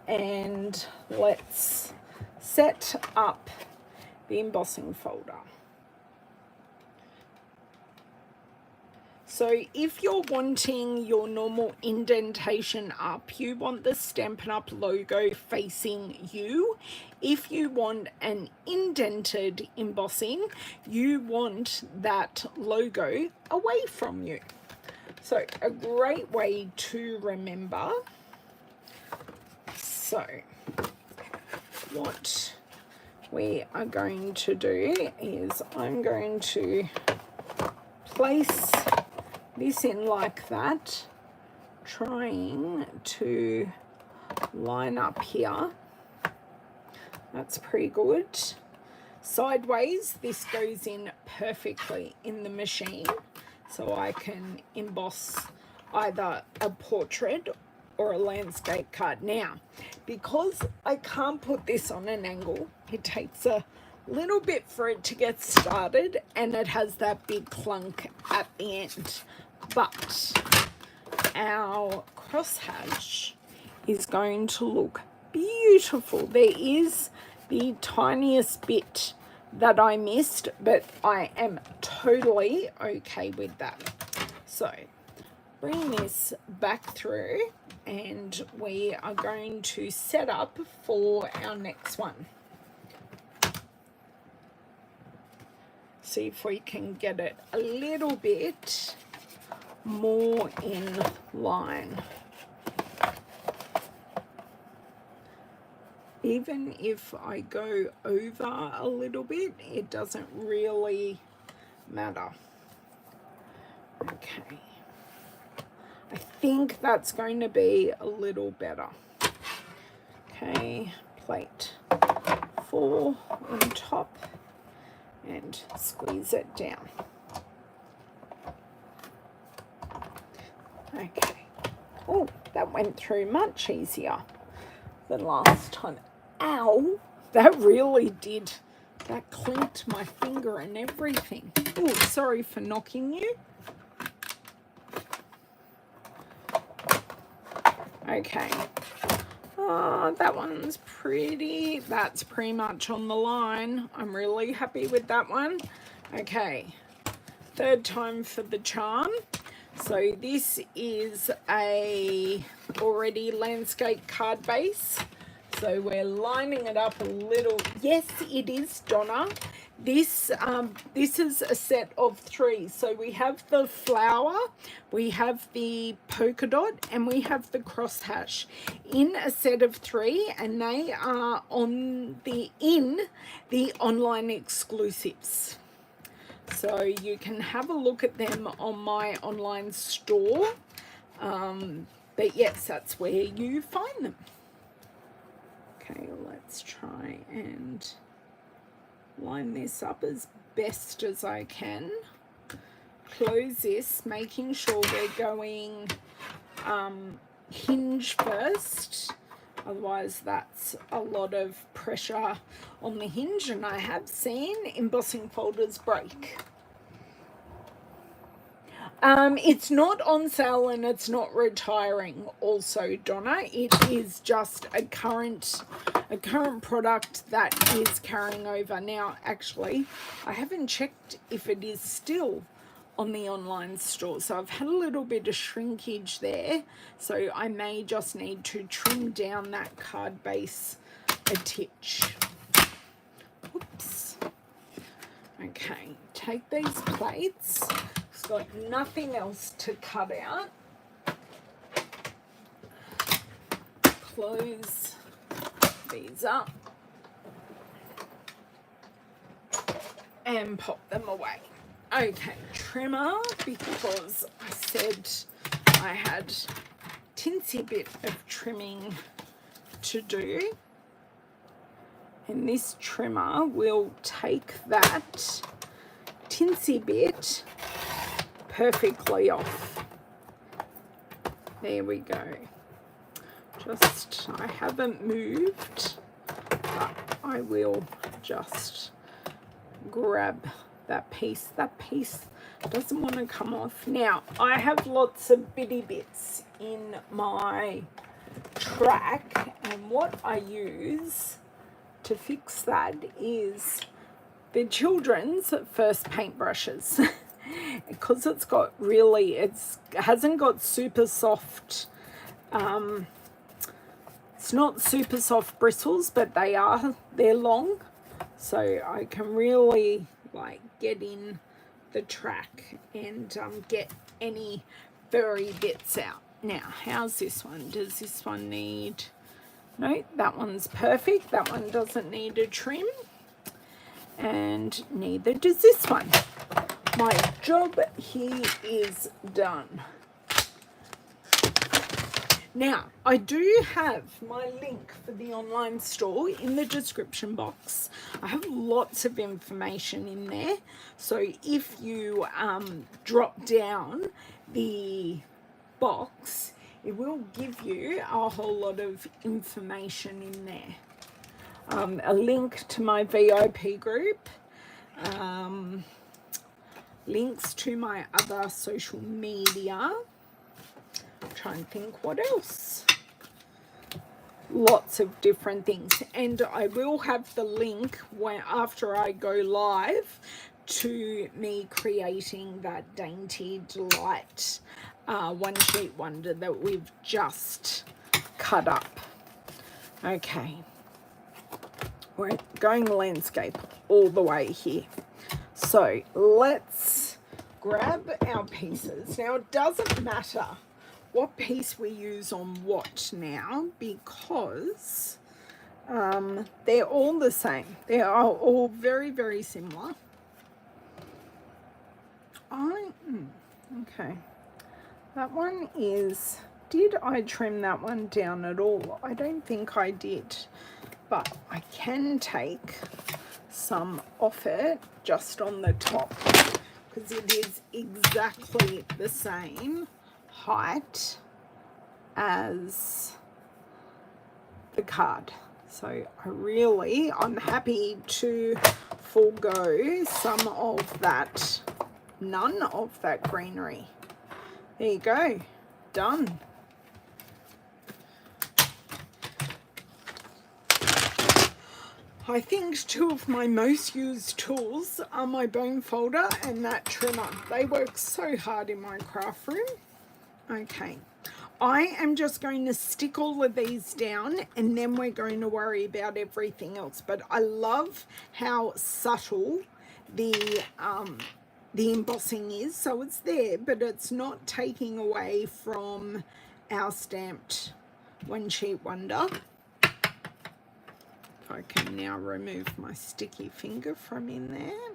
And let's set up the embossing folder. So if you're wanting your normal indentation up, you want the Stampin' Up logo facing you. If you want an indented embossing, you want that logo away from you. So a great way to remember. So what we are going to do is I'm going to place this in like that, trying to line up here. That's pretty good. Sideways, this goes in perfectly in the machine, so I can emboss either a portrait or a landscape card. Now, because I can't put this on an angle, it takes a little bit for it to get started, and it has that big clunk at the end. But our crosshatch is going to look beautiful. There is the tiniest bit that I missed, but I am totally okay with that. So bring this back through, and we are going to set up for our next one. See if we can get it a little bit more in line. Even if I go over a little bit, it doesn't really matter. Okay. I think that's going to be a little better. Okay, plate 4 on top and squeeze it down. Okay. Oh, that went through much easier than last time. Ow! That really did. That clinked my finger and everything. Oh, sorry for knocking you. Okay. That one's pretty. That's pretty much on the line. I'm really happy with that one. Okay. 3rd time for the charm. So this is a already landscape card base. So we're lining it up a little. Yes, it is, Donna. This is a set of 3. So we have the flower, we have the polka dot, and we have the crosshatch in a set of 3, and they are in the online exclusives. So you can have a look at them on my online store. But yes, that's where you find them. Okay, let's try and line this up as best as I can. Close this, making sure we're going hinge first, otherwise that's a lot of pressure on the hinge, and I have seen embossing folders break. It's not on sale and it's not retiring also, Donna. It is just a current product that is carrying over. Now, actually, I haven't checked if it is still on the online store. So I've had a little bit of shrinkage there. So I may just need to trim down that card base a titch. Oops. Okay, take these plates. It's got nothing else to cut out. Close these up and pop them away. Okay, trimmer, because I said I had tinsy bit of trimming to do. And this trimmer will take that tinsy bit perfectly off. There we go. Just, I haven't moved, but I will just grab that piece. That piece doesn't want to come off. Now, I have lots of bitty bits in my track, and what I use to fix that is the children's first paintbrushes. Because it's got really, it hasn't got super soft, it's not super soft bristles, but they're long, so I can really like get in the track and get any furry bits out. Now, how's this one? Does this one need, no, that one's perfect. That one doesn't need a trim, and neither does this one. My job here is done. Now, I do have my link for the online store in the description box. I have lots of information in there. So if you drop down the box, it will give you a whole lot of information in there. A link to my VIP group, links to my other social media. Try and think what else. Lots of different things, and I will have the link after I go live to me creating that Dainty Delight one sheet wonder that we've just cut up. Okay, we're going landscape all the way here, so let's grab our pieces. Now, it doesn't matter what piece we use on what now, because they're all the same. They are all very, very similar. Okay, that one is, did I trim that one down at all? I don't think I did, but I can take some off it just on the top, because it is exactly the same height as the card. So I'm happy to forego some of that, none of that greenery. There you go, done. I think two of my most used tools are my bone folder and that trimmer. They work so hard in my craft room. Okay, I am just going to stick all of these down, and then we're going to worry about everything else. But I love how subtle the embossing is. So it's there, but it's not taking away from our stamped one sheet wonder. If I can now remove my sticky finger from in there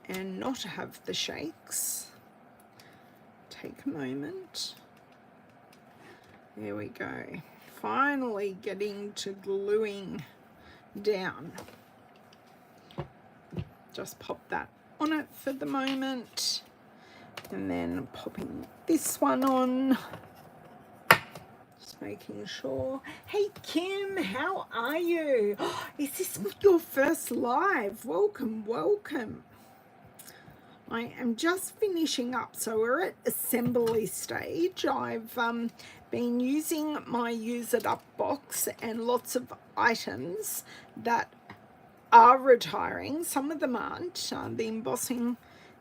and not have the shakes. Take a moment. There we go. finally getting to gluing down. Just pop that on it for the moment, and then popping this one on. Just making sure. Hey Kim, how are you? Is this your first live? Welcome, welcome. I am just finishing up, so we're at assembly stage. I've been using my use it up box and lots of items that are retiring. Some of them aren't. The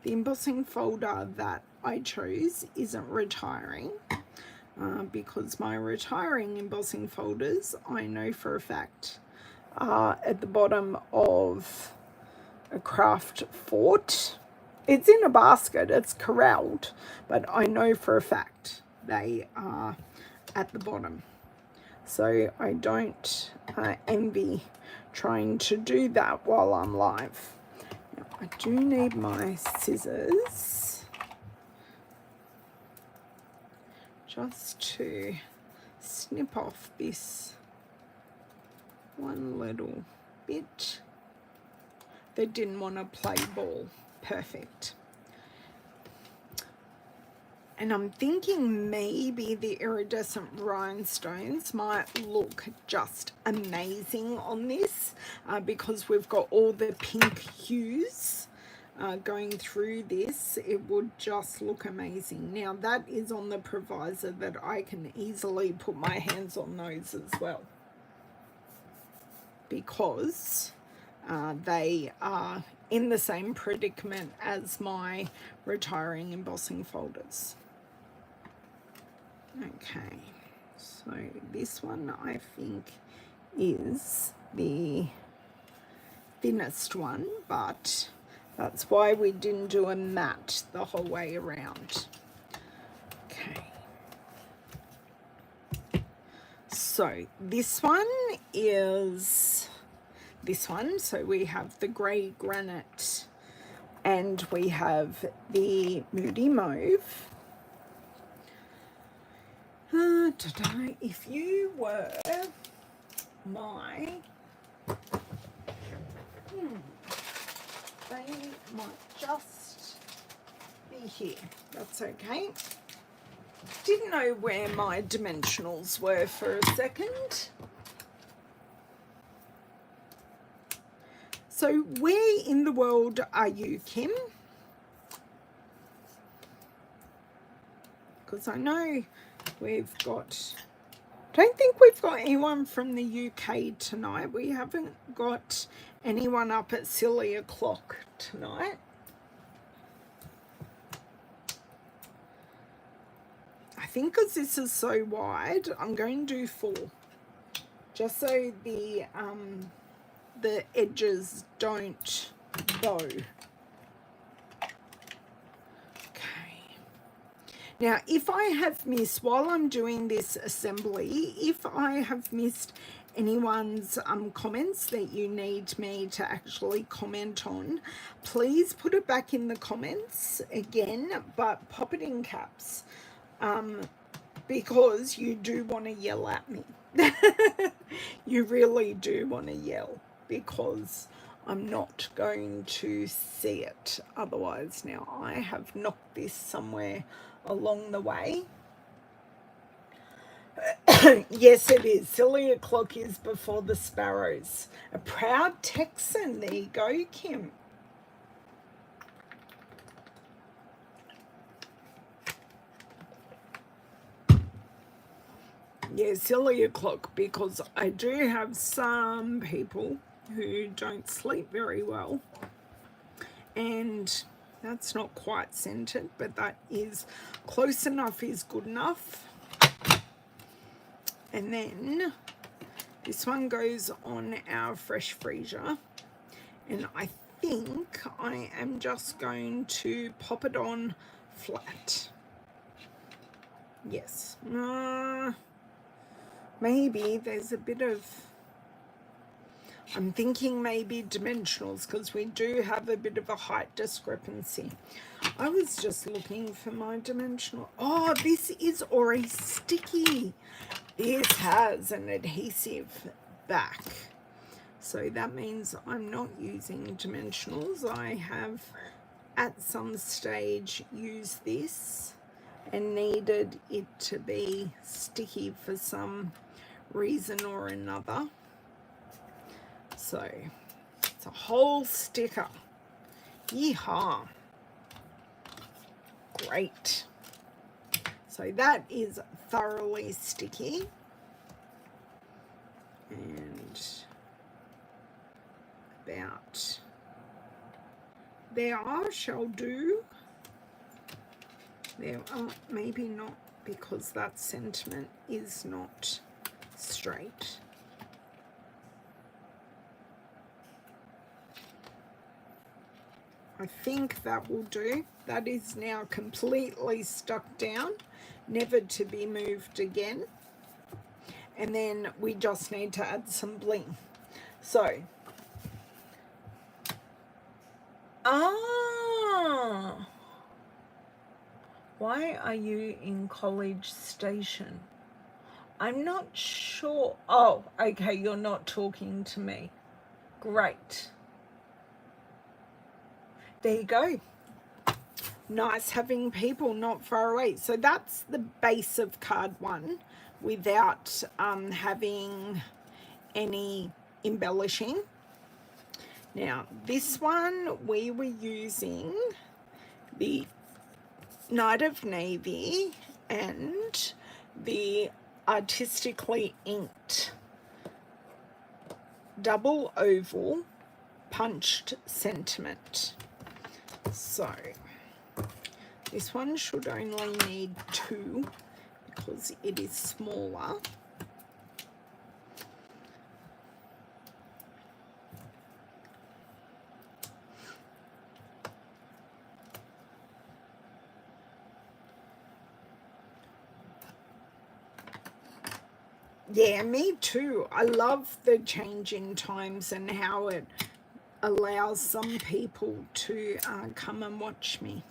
embossing folder that I chose isn't retiring because my retiring embossing folders, I know for a fact, are at the bottom of a craft fort. It's in a basket, it's corralled, but I know for a fact they are at the bottom. So I don't envy trying to do that while I'm live. Now, I do need my scissors just to snip off this one little bit. They didn't want to play ball. Perfect. And I'm thinking maybe the iridescent rhinestones might look just amazing on this because we've got all the pink hues going through this. It would just look amazing. Now that is on the proviso that I can easily put my hands on those as well, because they are in the same predicament as my retiring embossing folders. Okay, so this one I think is the thinnest one, but that's why we didn't do a matte the whole way around. Okay. So this one is this one. So we have the grey granite and we have the moody mauve. If you were my they might just be here. That's okay. Didn't know where my dimensionals were for a second. So where in the world are you, Kim? Because I know we've got, don't think we've got anyone from the UK tonight. We haven't got anyone up at silly o'clock tonight. I think because this is so wide, I'm going to do 4, just so the edges don't bow. Now, if I have missed, while I'm doing this assembly, if I have missed anyone's comments that you need me to actually comment on, please put it back in the comments again, but pop it in caps, because you do want to yell at me. You really do want to yell, because I'm not going to see it otherwise. Now, I have knocked this somewhere along the way. Yes, it is. Silly o'clock is before the sparrows. A proud Texan. There you go, Kim. Yeah, silly o'clock, because I do have some people who don't sleep very well, and that's not quite centered, but that is close enough, is good enough. And then this one goes on our fresh freezer, and I think I am just going to pop it on flat. Yes. Maybe there's a bit of, I'm thinking maybe dimensionals because we do have a bit of a height discrepancy. I was just looking for my dimensional. Oh, this is already sticky. This has an adhesive back. So that means I'm not using dimensionals. I have at some stage used this and needed it to be sticky for some reason or another. So it's a whole sticker. Yeehaw. Great. So that is thoroughly sticky. And about there shall do. There are, maybe not, because that sentiment is not straight. I think that will do. That is now completely stuck down, never to be moved again. And then we just need to add some bling. So, why are you in College Station? I'm not sure. Oh, okay, you're not talking to me. Great. There you go. Nice having people not far away. So that's the base of card 1 without having any embellishing. Now this one we were using the Night of Navy and the artistically inked double oval punched sentiment. So this one should only need 2 because it is smaller. Yeah, me too. I love the change in times and how it allows some people to come and watch me.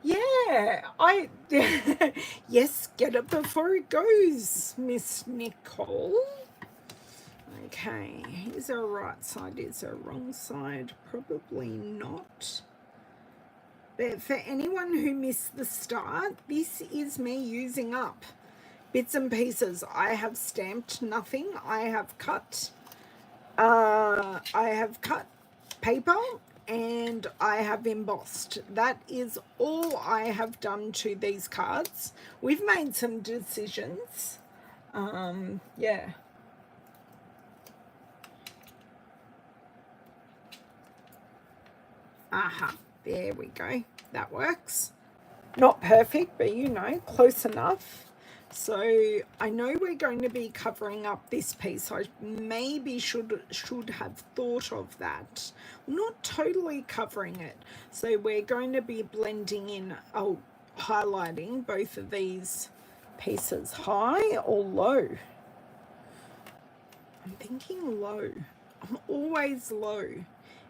Yeah, yes, get it before it goes, Miss Nicole. Okay, is there a right side, is there a wrong side? Probably not. But for anyone who missed the start, this is me using up bits and pieces. I have stamped nothing. I have cut paper and I have embossed. That is all I have done to these cards. We've made some decisions. Yeah. Aha, there we go. That works. Not perfect, but you know, close enough. So I know we're going to be covering up this piece. I maybe should have thought of that. Not totally covering it. So we're going to be blending in, highlighting both of these pieces. High or low? I'm thinking low. I'm always low.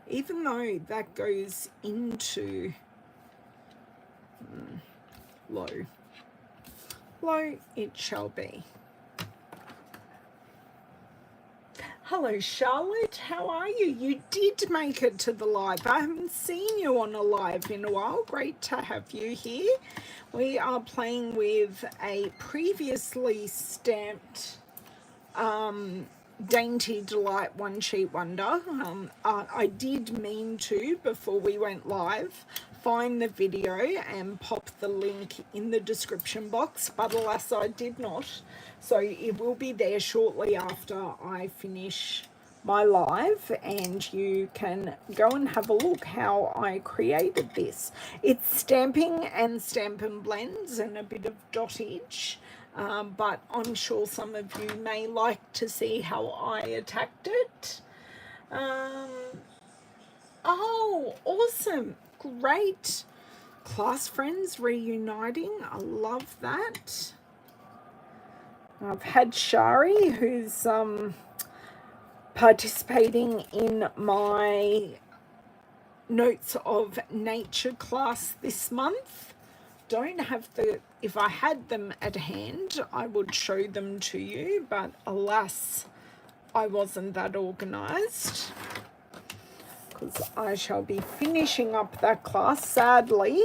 Even though that goes into low. Low it shall be. Hello Charlotte, how are you? You did make it to the live. I haven't seen you on a live in a while. Great to have you here. We are playing with a previously stamped Dainty Delight One Sheet Wonder. I did mean to, before we went live, find the video and pop the link in the description box, but alas I did not. So it will be there shortly after I finish my live and you can go and have a look how I created this. It's stamping and Stampin' blends and a bit of dottage. But I'm sure some of you may like to see how I attacked it. Oh, awesome. Great. class friends reuniting. I love that. I've had Shari, who's participating in my Notes of Nature class this month. Don't have if I had them at hand, I would show them to you, but alas, I wasn't that organised, because I shall be finishing up that class. Sadly,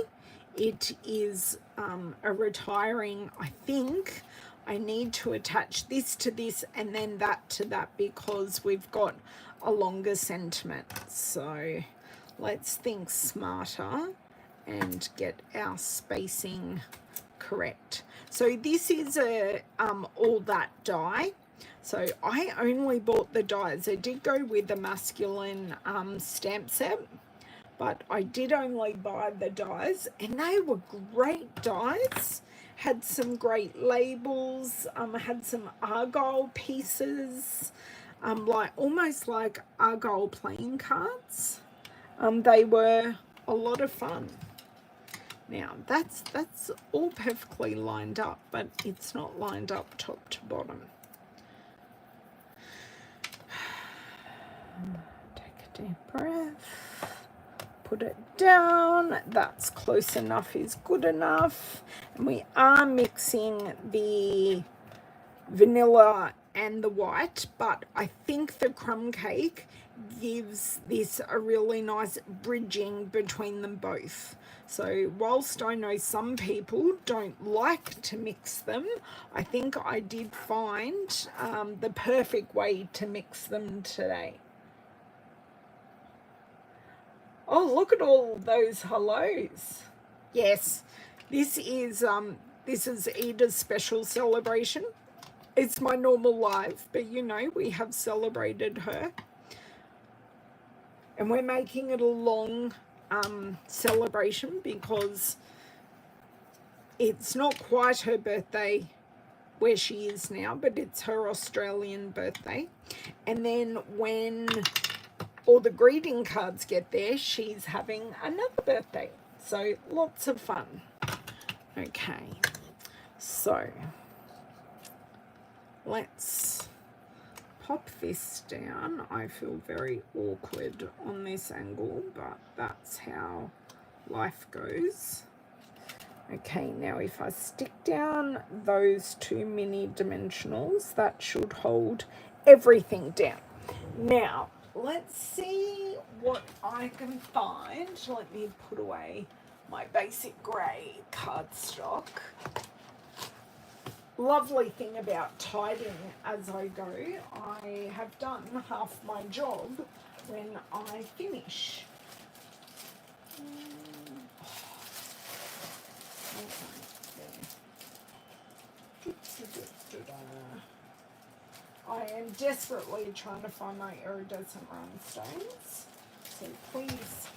it is a retiring, I think. I need to attach this to this and then that to that, because we've got a longer sentiment. So let's think smarter and get our spacing correct. So this is a all that die. So I only bought the dies. I did go with the masculine stamp set, but I did only buy the dies, and they were great dies. Had some great labels, had some argyle pieces, like almost like argyle playing cards. They were a lot of fun. Now that's all perfectly lined up, but it's not lined up top to bottom. Take a deep breath, put it down. That's close enough is good enough. And we are mixing the vanilla and the white, but I think the crumb cake gives this a really nice bridging between them both. So whilst I know some people don't like to mix them, I think I did find the perfect way to mix them today. Oh, look at all those hellos. Yes, this is Ida's special celebration. It's my normal live, but you know, we have celebrated her. And we're making it a long celebration, because it's not quite her birthday where she is now, but it's her Australian birthday. And then when all the greeting cards get there, she's having another birthday. So lots of fun. Okay, so let's pop this down. I feel very awkward on this angle, but that's how life goes. Okay, now if I stick down those two mini dimensionals, that should hold everything down. Now, let's see what I can find. Let me put away my basic grey cardstock. Lovely thing about tidying as I go, I have done half my job when I finish. I am desperately trying to find my iridescent rhinestones, so please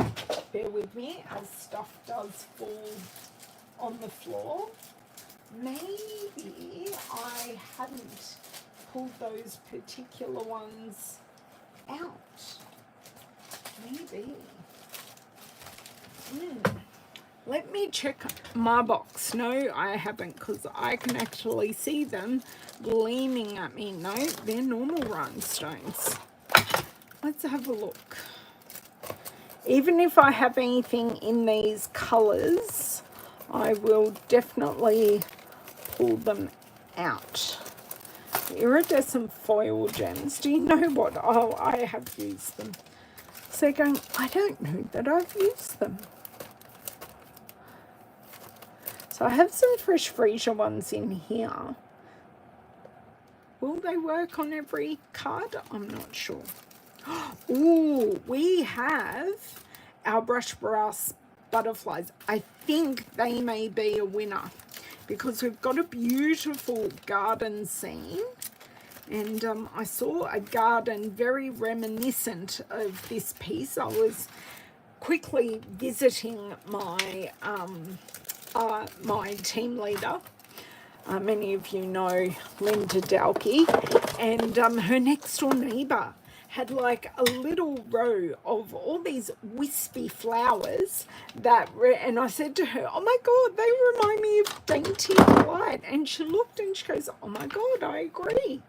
bear with me as stuff does fall on the floor. Maybe I hadn't pulled those particular ones out. Maybe. Let me check my box. No, I haven't, because I can actually see them gleaming at me. No, they're normal rhinestones. Let's have a look. Even if I have anything in these colours, I will definitely pull them out. Iridescent foil gems. Do you know what? Oh, I have used them. So going, I don't know that I've used them. So I have some fresh freesia ones in here. Will they work on every card? I'm not sure. Ooh, we have our brush brass butterflies. I think they may be a winner, because we've got a beautiful garden scene, and I saw a garden very reminiscent of this piece. I was quickly visiting my my team leader. Many of you know Linda Dalkey, and her next door neighbour had like a little row of all these wispy flowers that were, and I said to her, oh my God, they remind me of Dainty Delight. And she looked and she goes, oh my God, I agree.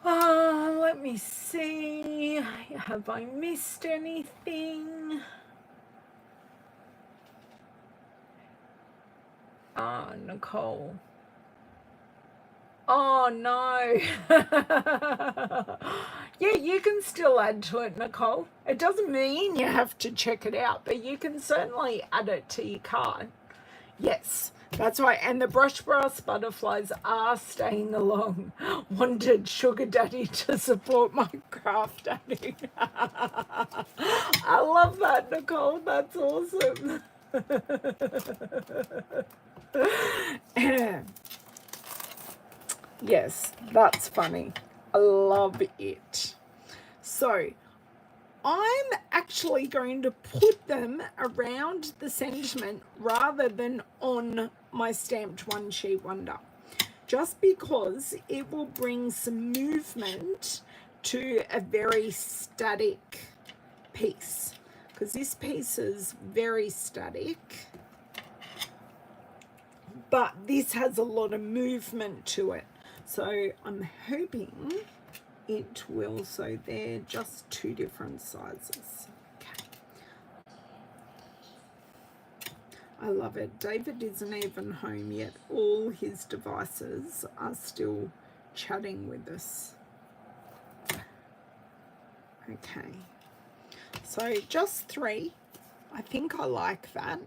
Let me see. Have I missed anything? Nicole. Oh no. Yeah, you can still add to it, Nicole. It doesn't mean you have to check it out, but you can certainly add it to your card. Yes, that's right. And the brush brass butterflies are staying along. Wanted sugar daddy to support my craft daddy. I love that, Nicole. That's awesome. Yes, that's funny. I love it. So I'm actually going to put them around the sentiment rather than on my stamped one sheet wonder, just because it will bring some movement to a very static piece, because this piece is very static, but this has a lot of movement to it. So I'm hoping it will, so they're just two different sizes. Okay. I love it. David isn't even home yet. All his devices are still chatting with us. Okay. So just 3. I think I like that.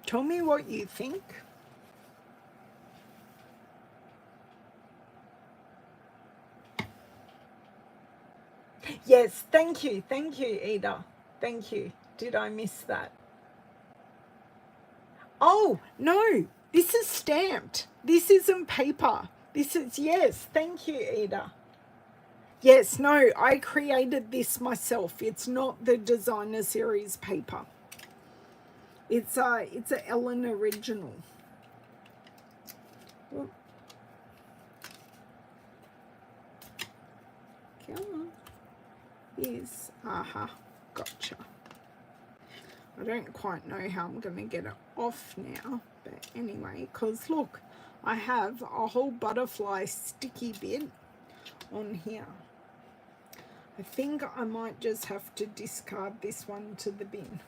Tell me what you think. Yes, thank you, Ida. Thank you. Did I miss that? Oh, no, this is stamped. This isn't paper. This is, yes, thank you, Ida. Yes, no, I created this myself. It's not the designer series paper. It's a Ellen original. Oh. Come on. Yes, gotcha. I don't quite know how I'm going to get it off now, but anyway, because look, I have a whole butterfly sticky bit on here. I think I might just have to discard this one to the bin.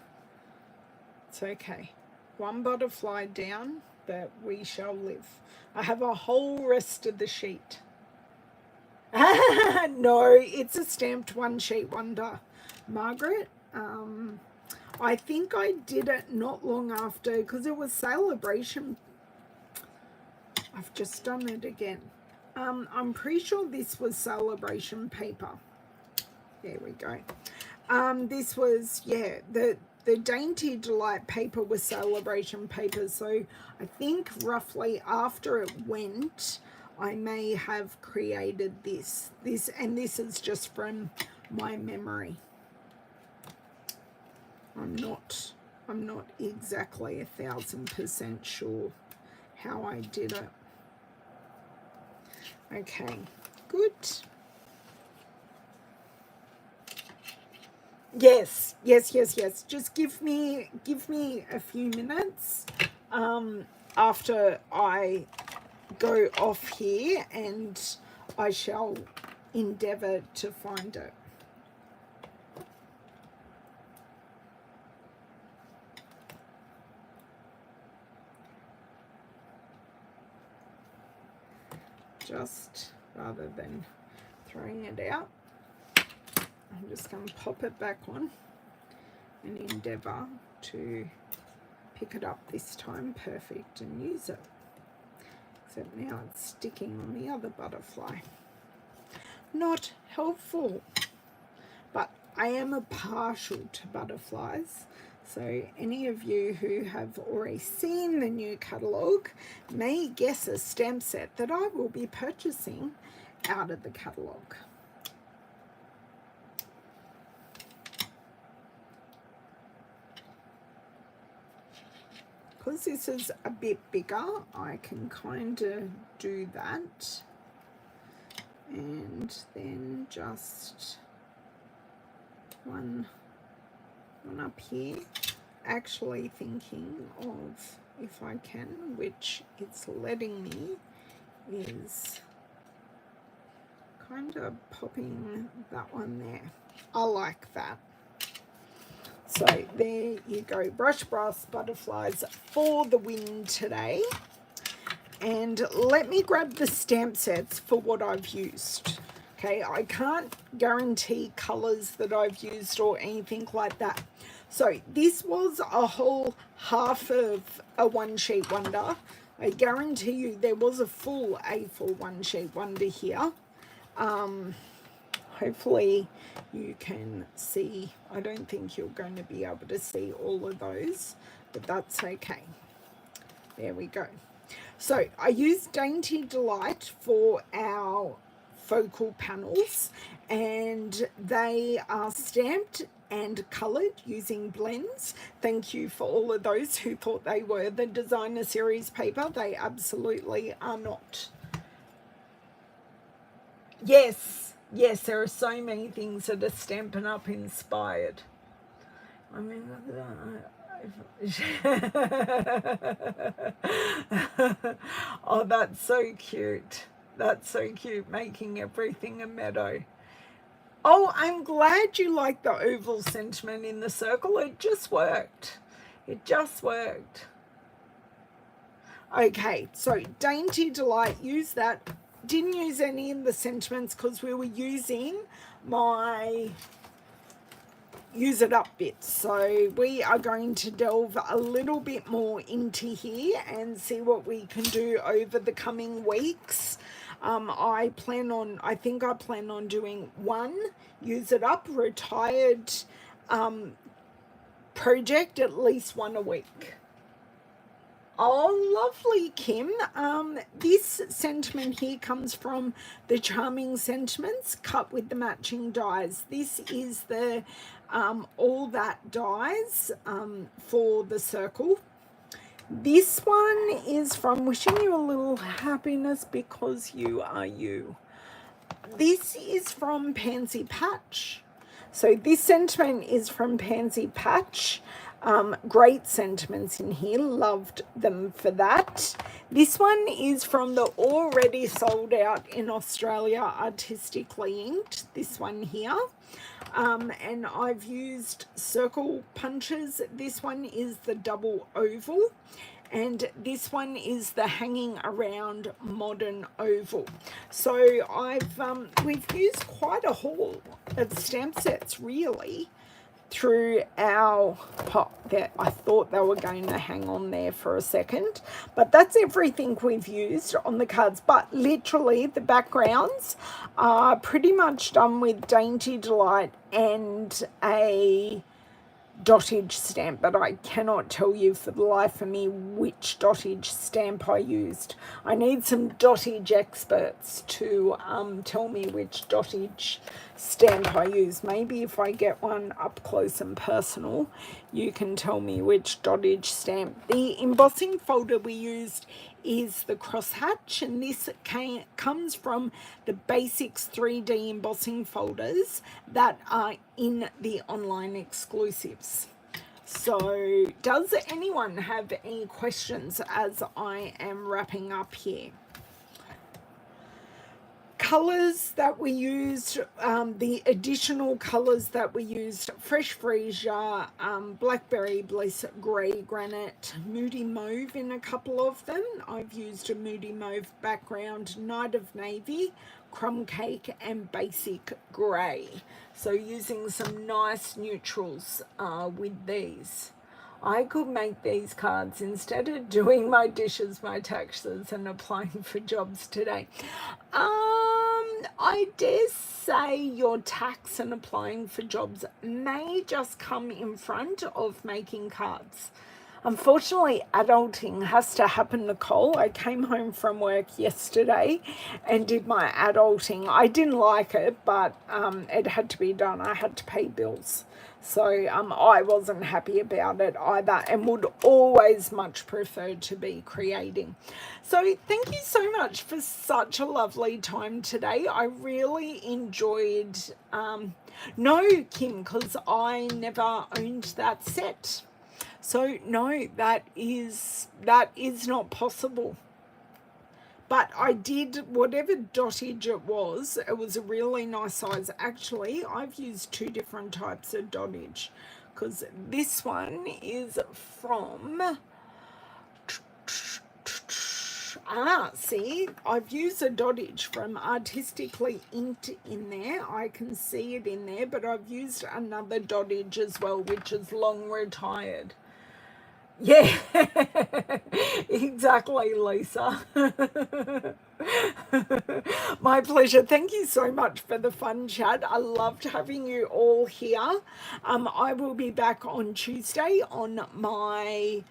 It's okay. One butterfly down, but we shall live. I have a whole rest of the sheet. No, it's a stamped one sheet wonder, Margaret. I think I did it not long after, because it was celebration. I've just done it again. I'm pretty sure this was celebration paper. There we go. This was, yeah, the Dainty Delight paper was celebration paper. So I think roughly after it went, I may have created this, and this is just from my memory. I'm not exactly 1000% sure how I did it. Okay, good. Yes. Just give me a few minutes after I go off here, and I shall endeavour to find it. Just rather than throwing it out, I'm just going to pop it back on and endeavour to pick it up this time perfect and use it. Except now it's sticking on the other butterfly. Not helpful. But I am a partial to butterflies. So any of you who have already seen the new catalogue may guess a stamp set that I will be purchasing out of the catalogue. Because this is a bit bigger, I can kind of do that. and then just one up here. Actually thinking of, if I can, which it's letting me, is kind of popping that one there. I like that. So there you go, brush brass butterflies for the win today. And let me grab the stamp sets for what I've used. Okay, I can't guarantee colours that I've used or anything like that. So this was a whole half of a one sheet wonder. I guarantee you there was a full A4 one sheet wonder here. Hopefully you can see. I don't think you're going to be able to see all of those, but that's okay. There we go. So I used Dainty Delight for our focal panels, and they are stamped and coloured using blends. Thank you for all of those who thought they were the designer series paper. They absolutely are not. Yes, there are so many things that are Stampin' Up inspired. I mean, oh, that's so cute. That's so cute, making everything a meadow. Oh, I'm glad you like the oval sentiment in the circle. It just worked. It just worked. Okay, so Dainty Delight, use that. Didn't use any in the sentiments because we were using my use it up bits. So we are going to delve a little bit more into here and see what we can do over the coming weeks. I think I plan on doing one use it up retired project, at least one a week. Oh, lovely, Kim. This sentiment here comes from the Charming Sentiments, cut with the matching dies. This is the all that dies for the circle. This one is from Wishing You a Little Happiness Because You Are You. This is from Pansy Patch. So this sentiment is from Pansy Patch. Great sentiments in here, loved them for that. This one is from the already sold out in Australia Artistically Inked, this one here. And I've used circle punches. This one is the double oval, and this one is the hanging around modern oval. So we've used quite a haul of stamp sets really through our pot. I thought they were going to hang on there for a second, but that's everything we've used on the cards. But literally the backgrounds are pretty much done with Dainty Delight and a dottage stamp, but I cannot tell you for the life of me which dottage stamp I used. I need some dottage experts to tell me which dottage stamp I use. Maybe if I get one up close and personal, you can tell me which dottage stamp. The embossing folder we used is the crosshatch, and this comes from the Basics 3D embossing folders that are in the online exclusives. So does anyone have any questions as I am wrapping up here? Colours that we used, the additional colours that we used: Fresh Freesia, Blackberry Bliss, Grey Granite, Moody Mauve in a couple of them. I've used a Moody Mauve background, Night of Navy, Crumb Cake, and Basic Grey. So using some nice neutrals with these. I could make these cards instead of doing my dishes, my taxes, and applying for jobs today. I dare say your tax and applying for jobs may just come in front of making cards. Unfortunately, adulting has to happen, Nicole. I came home from work yesterday and did my adulting. I didn't like it, but it had to be done. I had to pay bills. So I wasn't happy about it either, and would always much prefer to be creating. So thank you so much for such a lovely time today. I really enjoyed, no, Kim, because I never owned that set. So no, that is not possible. But I did, whatever dottage it was a really nice size. Actually, I've used two different types of dottage, because this one is from, see, I've used a dottage from Artistically Inked in there. I can see it in there, but I've used another dottage as well, which is long retired. Yeah, exactly, Lisa. My pleasure. Thank you so much for the fun chat. I loved having you all here. I will be back on Tuesday on my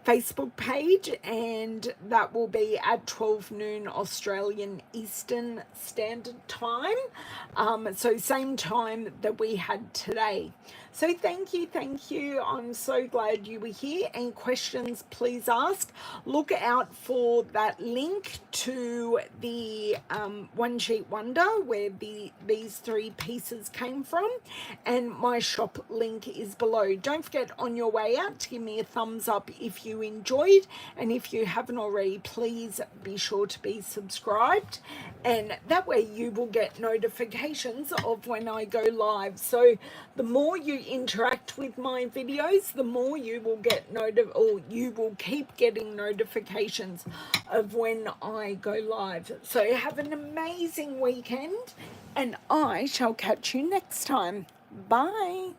Facebook page, and that will be at 12 noon Australian Eastern Standard Time. So same time that we had today. So thank you. I'm so glad you were here. And questions, please ask. Look out for that link to the One Sheet Wonder where these three pieces came from, and my shop link is below. Don't forget on your way out to give me a thumbs up if you enjoyed, and if you haven't already, please be sure to be subscribed, and that way you will get notifications of when I go live. So the more you interact with my videos, the more you will get you will keep getting notifications of when I go live. So have an amazing weekend, and I shall catch you next time. Bye.